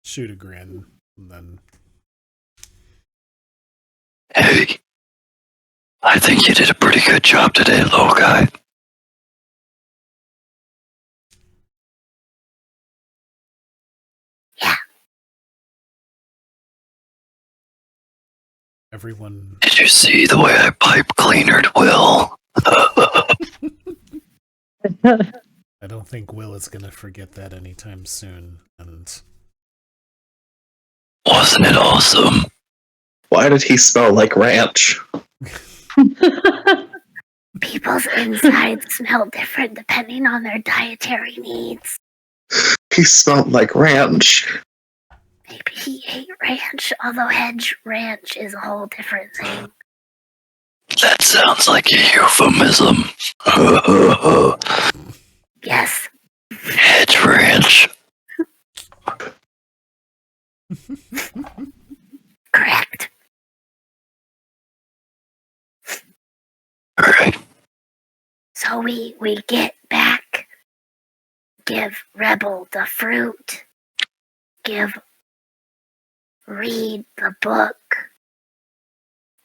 shoot a grin, and then Hey, I think you did a pretty good job today, little guy. Yeah. Everyone. Did you see the way I pipe cleanered Will? I don't think Will is gonna forget that anytime soon. And Wasn't it awesome? Why did he smell like ranch? People's insides smell different depending on their dietary needs. He smelled like ranch. Maybe he ate ranch, although hedge ranch is a whole different thing. That sounds like a euphemism. Yes. Hedge ranch. Correct. Alright. So we get back, give Rebel the fruit, give Reed the book,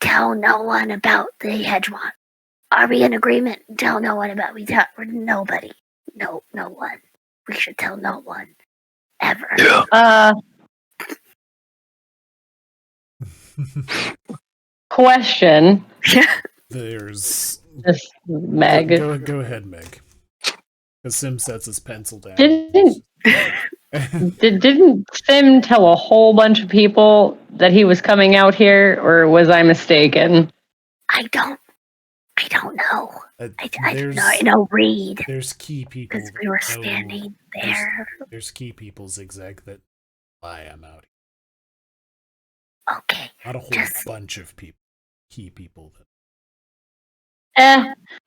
tell no one about the Hedgewand. Are we in agreement? Tell no one about nobody. No one. We should tell no one. Ever. Yeah. Question. there's Just Meg. Go ahead, Meg. Because Sim sets his pencil down. Didn't Sim tell a whole bunch of people that he was coming out here, or was I mistaken? I don't know. I know Reed. There's key people. Because we were standing there. There's key people, Zigzag, that why I'm out here. Okay. Not a whole bunch of people. Key people.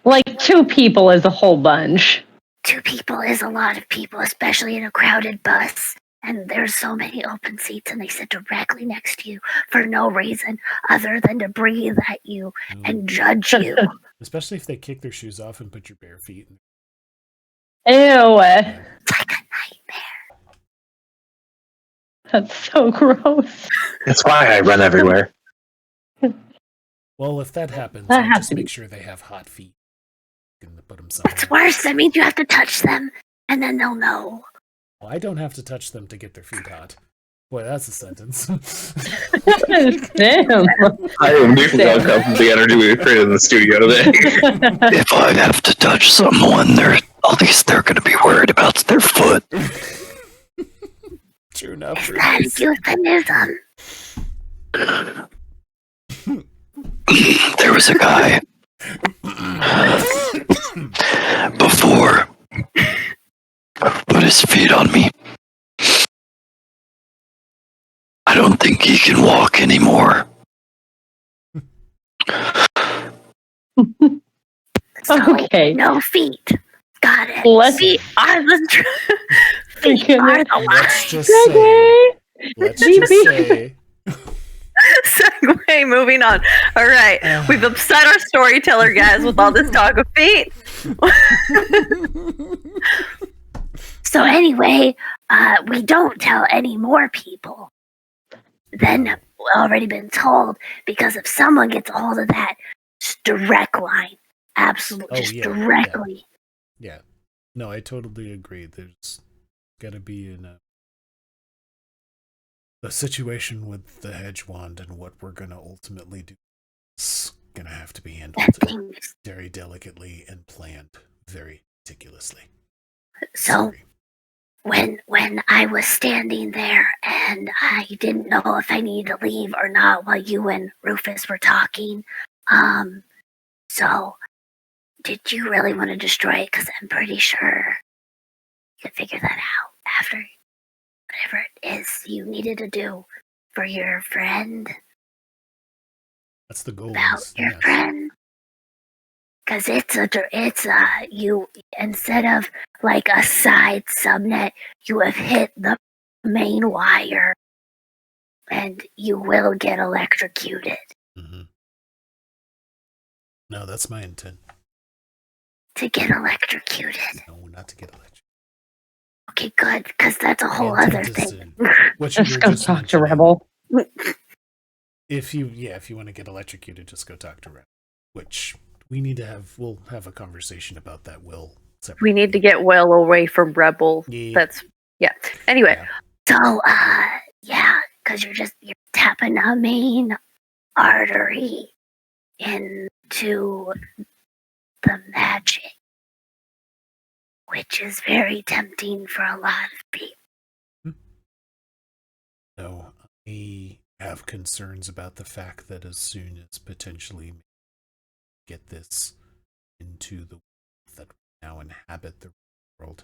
Like 2 people is a whole bunch. 2 people is a lot of people, especially in a crowded bus. And there's so many open seats, and they sit directly next to you for no reason other than to breathe at you and judge you. Especially if they kick their shoes off and put your bare feet in. Ew. It's like a nightmare. That's so gross. That's why I run everywhere. Well, if that happens, That I'll just happens. make sure they have hot feet. And put them somewhere. What's worse, that means you have to touch them, and then they'll know. Well, I don't have to touch them to get their feet hot. Boy, that's a sentence. Damn. I am deeply uncomfortable with the energy we created in the studio today. If I have to touch someone, at least they're going to be worried about their foot. True enough. Is that euphemism? There was a guy before put his feet on me. I don't think he can walk anymore. So, Okay. no feet. Got it. Let's- Feet are the feet are the Let's lie. just say. Let's just say. Segue, moving on. All right. We've upset our storyteller guys with all this talk of feet. So anyway, we don't tell any more people than we've already been told, because if someone gets a hold of that, it's direct line. Absolutely, just directly. Yeah. No, I totally agree. There's got to be a situation with the hedge wand, and what we're going to ultimately do is going to have to be handled That thing. very delicately and planned very meticulously. So Sorry. when I was standing there and I didn't know if I needed to leave or not while you and Rufus were talking, so did you really want to destroy it? Because I'm pretty sure you could figure that out after whatever it is you needed to do for your friend. That's the goal. About your friend. Because it's you, instead of like a side subnet, you have hit the main wire and you will get electrocuted. Mm-hmm. No, that's my intent. To get electrocuted. No, not to get electrocuted. Okay, good, because that's a whole My other intent is thing. what you Just were go just talk to mentioning Rebel. if you want to get electrocuted, just go talk to Red. Which we'll have a conversation about that. We need to get Will away from Rebel. Yeah. Anyway, Yeah. So, because you're tapping a main artery into the magic, which is very tempting for a lot of people. No, I have concerns about the fact that as soon as potentially get this into the world that now inhabit the world,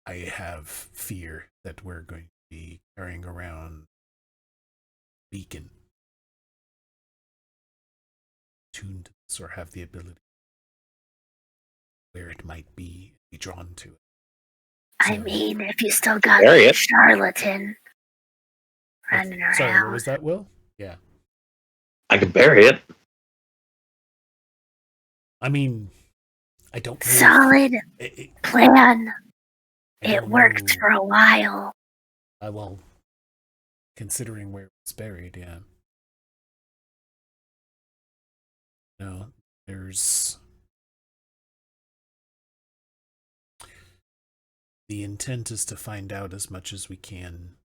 I have fear that we're going to be carrying around beacon tuned to this or have the ability where it might be drawn to it. I mean, if you still got Bury a it. charlatan running around. Sorry, what was that, Will? Yeah. I could bury it. I mean, I don't know. Solid plan. I It don't worked know. for a while. Well, considering where it's buried, yeah. No, there's the intent is to find out as much as we can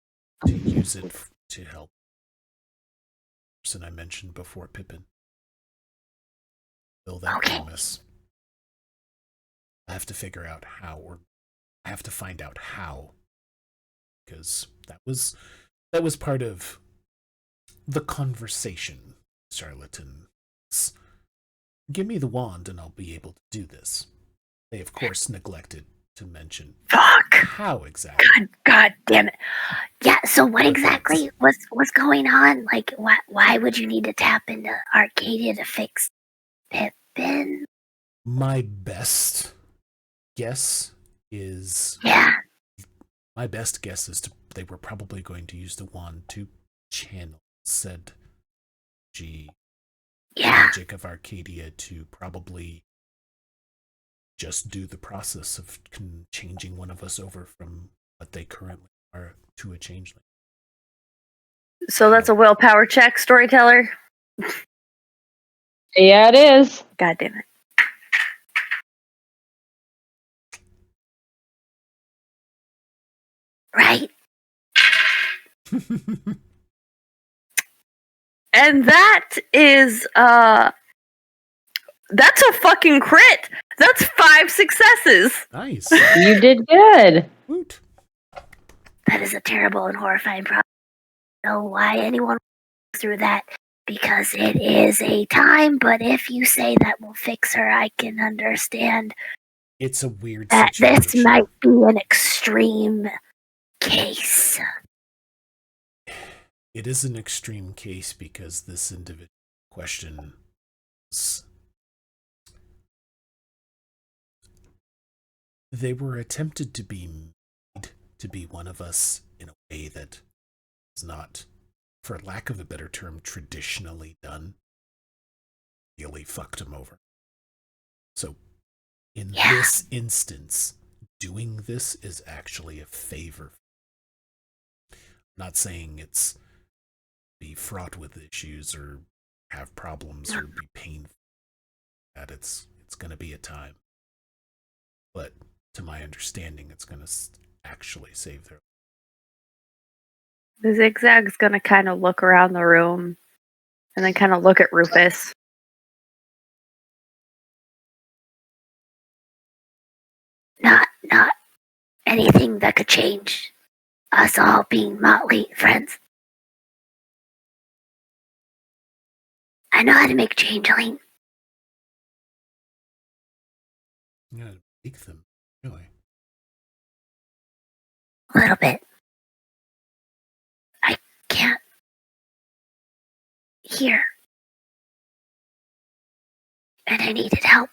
to use it to help the person I mentioned before, Pippin. Fill that promise. I have to figure out how, or I have to find out how, because that was part of the conversation, charlatans. Give me the wand and I'll be able to do this. They, of course, neglected to mention Fuck. how exactly. God damn it. Yeah, so what exactly was going on? Like, why would you need to tap into Arcadia to fix Pippin? My best guess is... Yeah. My best guess is they were probably going to use the wand to channel said magic of Arcadia to probably just do the process of changing one of us over from what they currently are to a changeling. So that's a willpower check, storyteller? Yeah, it is. God damn it. Right. And that is, that's a fucking crit. That's 5 successes. Nice. You did good. Woot. That is a terrible and horrifying problem. I don't know why anyone goes through that, because it is a time, but if you say that will fix her, I can understand It's a weird that situation. this might be an extreme case. It is an extreme case because this individual question is, they were attempted to be made to be one of us in a way that is not, for lack of a better term, traditionally done. Really fucked him over. So, in this instance, doing this is actually a favor. I'm not saying it's be fraught with issues or have problems or be painful. That it's going to be a time. But to my understanding, it's going to actually save their life. The Zigzag's gonna kind of look around the room and then kind of look at Rufus. Not anything that could change us all being motley friends. I know how to make changeling. Yeah, make them, really. A little bit. I can't hear. And I needed help.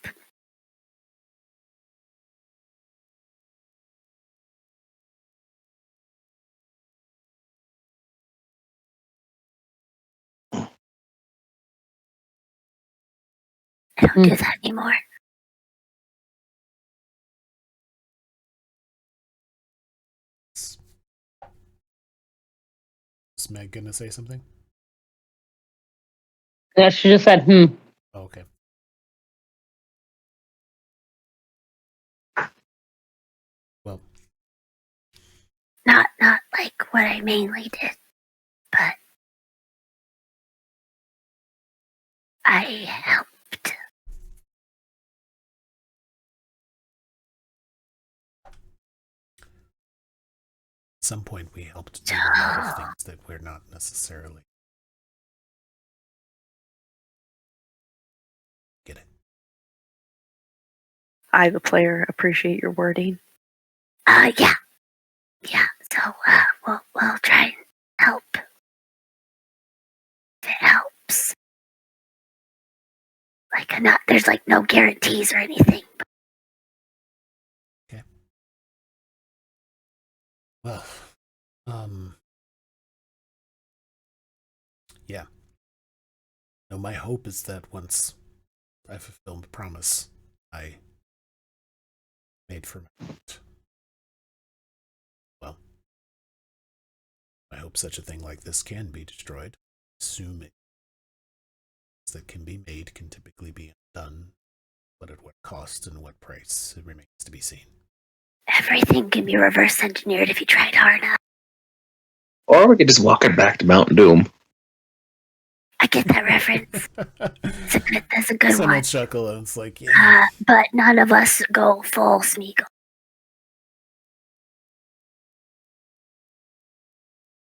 I don't do that anymore. Was Meg gonna say something? Yeah, she just said, Oh, okay. Well, Not like what I mainly did, but I helped. at some point we helped do a lot of things that we're not necessarily. Get it? I, the player, appreciate your wording. Yeah. So we'll try and help. If it helps. Like there's like no guarantees or anything. Okay. Well, yeah. No, my hope is that once I fulfill the promise I made for my heart, well, I hope such a thing like this can be destroyed. Assuming that can be made can typically be done, but at what cost and what price, it remains to be seen. Everything can be reverse engineered if you tried hard enough. Or we could just walk it back to Mount Doom. I get that reference. That's a good Someone one. will chuckle and it's like, yeah. But none of us go full Smeagol.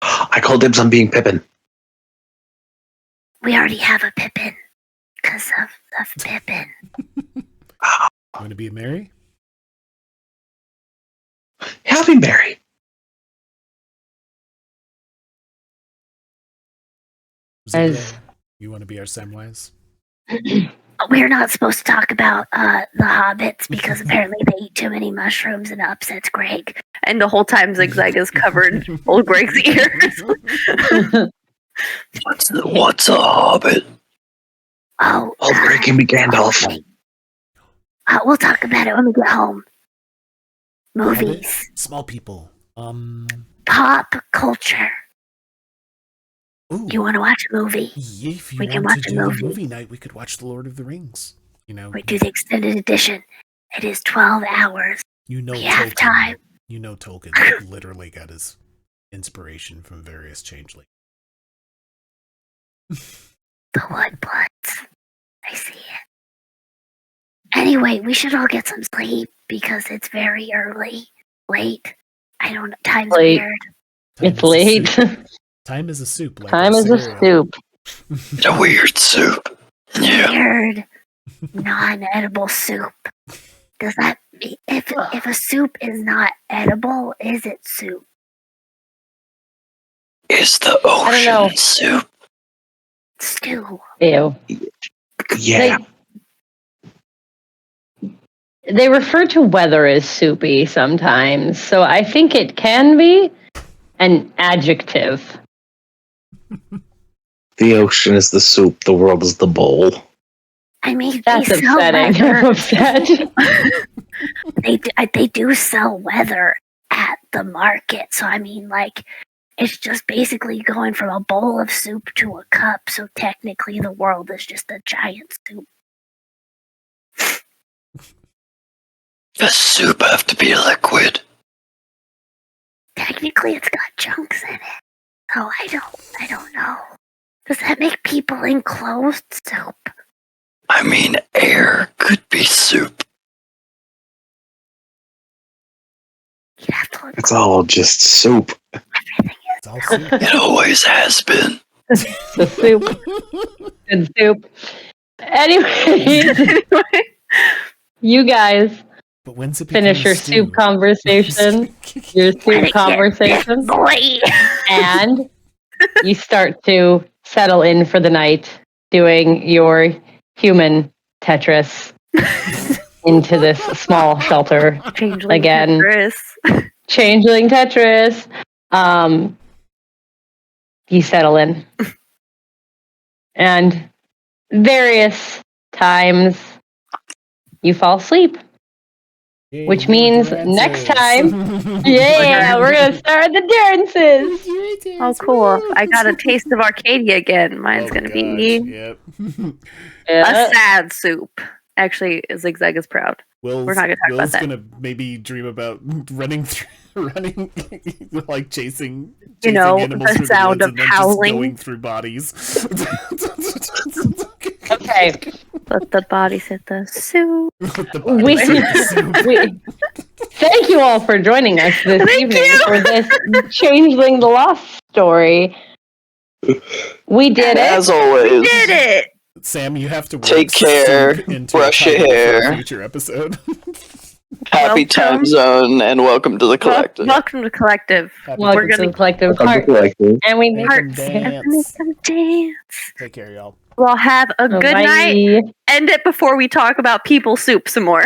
I call dibs on being Pippin. We already have a Pippin because of Pippin. Want to be Mary? Happy Mary. You want to be our Samwise? We're not supposed to talk about the hobbits because apparently they eat too many mushrooms and it upsets Greg. And the whole time Zigzag is covered old Greg's ears. What's a hobbit? Oh, Greg can be Gandalf. We'll talk about it when we get home. Movies. Hobbit? Small people. Pop culture. Ooh. You want to watch a movie? If you We can want watch to a do movie. movie night, we could watch The Lord of the Rings. You know, We do the extended edition. It is 12 hours. you know We have Tolkien. time. You know Tolkien literally got his inspiration from various changelings. The Wood Bloods. I see it. Anyway, we should all get some sleep because it's very early. Late. I don't know. Time's Late. weird. it's late. Time is a soup. Like Time our is a cereal. soup. It's a weird soup. Yeah. Weird. Non-edible soup. Does that mean if a soup is not edible, is it soup? Is the don't know. ocean soup? Stew. Ew. Yeah. They refer to weather as soupy sometimes, so I think it can be an adjective. The ocean is the soup, the world is the bowl. I mean, That's they sell upsetting. I'm weather. upset. They do sell weather at the market. So I mean, like, it's just basically going from a bowl of soup to a cup. So technically, the world is just a giant soup. Does soup have to be liquid? Technically, it's got chunks in it. So I don't know. Does that make people enclosed soup? I mean, air could be soup. You'd have to look. It's all just soup. Everything It's all soup. It always has been. The soup. Good soup. Anyways, you guys But when's it finish your stew? soup conversation. Your When soup it conversation. boy. And you start to settle in for the night doing your human Tetris into this small shelter. Changeling Again. Tetris. Changeling Tetris. You settle in. And various times you fall asleep. Which means next time, yeah, we're gonna start the dances. Oh, cool. I got a taste of Arcadia again. Mine's gonna be Yep. a sad soup. Actually, Zigzag is proud. We're not gonna talk about that. gonna maybe dream about running, like chasing You know, animals the through sound woods of and then just howling. going through bodies. Okay, Let the bodies hit the soup. Thank you all for joining us this Thank evening you. for this Changeling the Lost story. We did it. As always, Did it! Sam, you have to work Take care, soup into brush a your title for hair. a future episode. happy time Welcome. zone, and welcome to the collective. Welcome to Collective. Happy Welcome gonna- to the collective Welcome to heart, the collective. and we Make make them Hearts. dance. Make them dance. Take care, y'all. Well, have a good night. Bye. End it before we talk about people soup some more.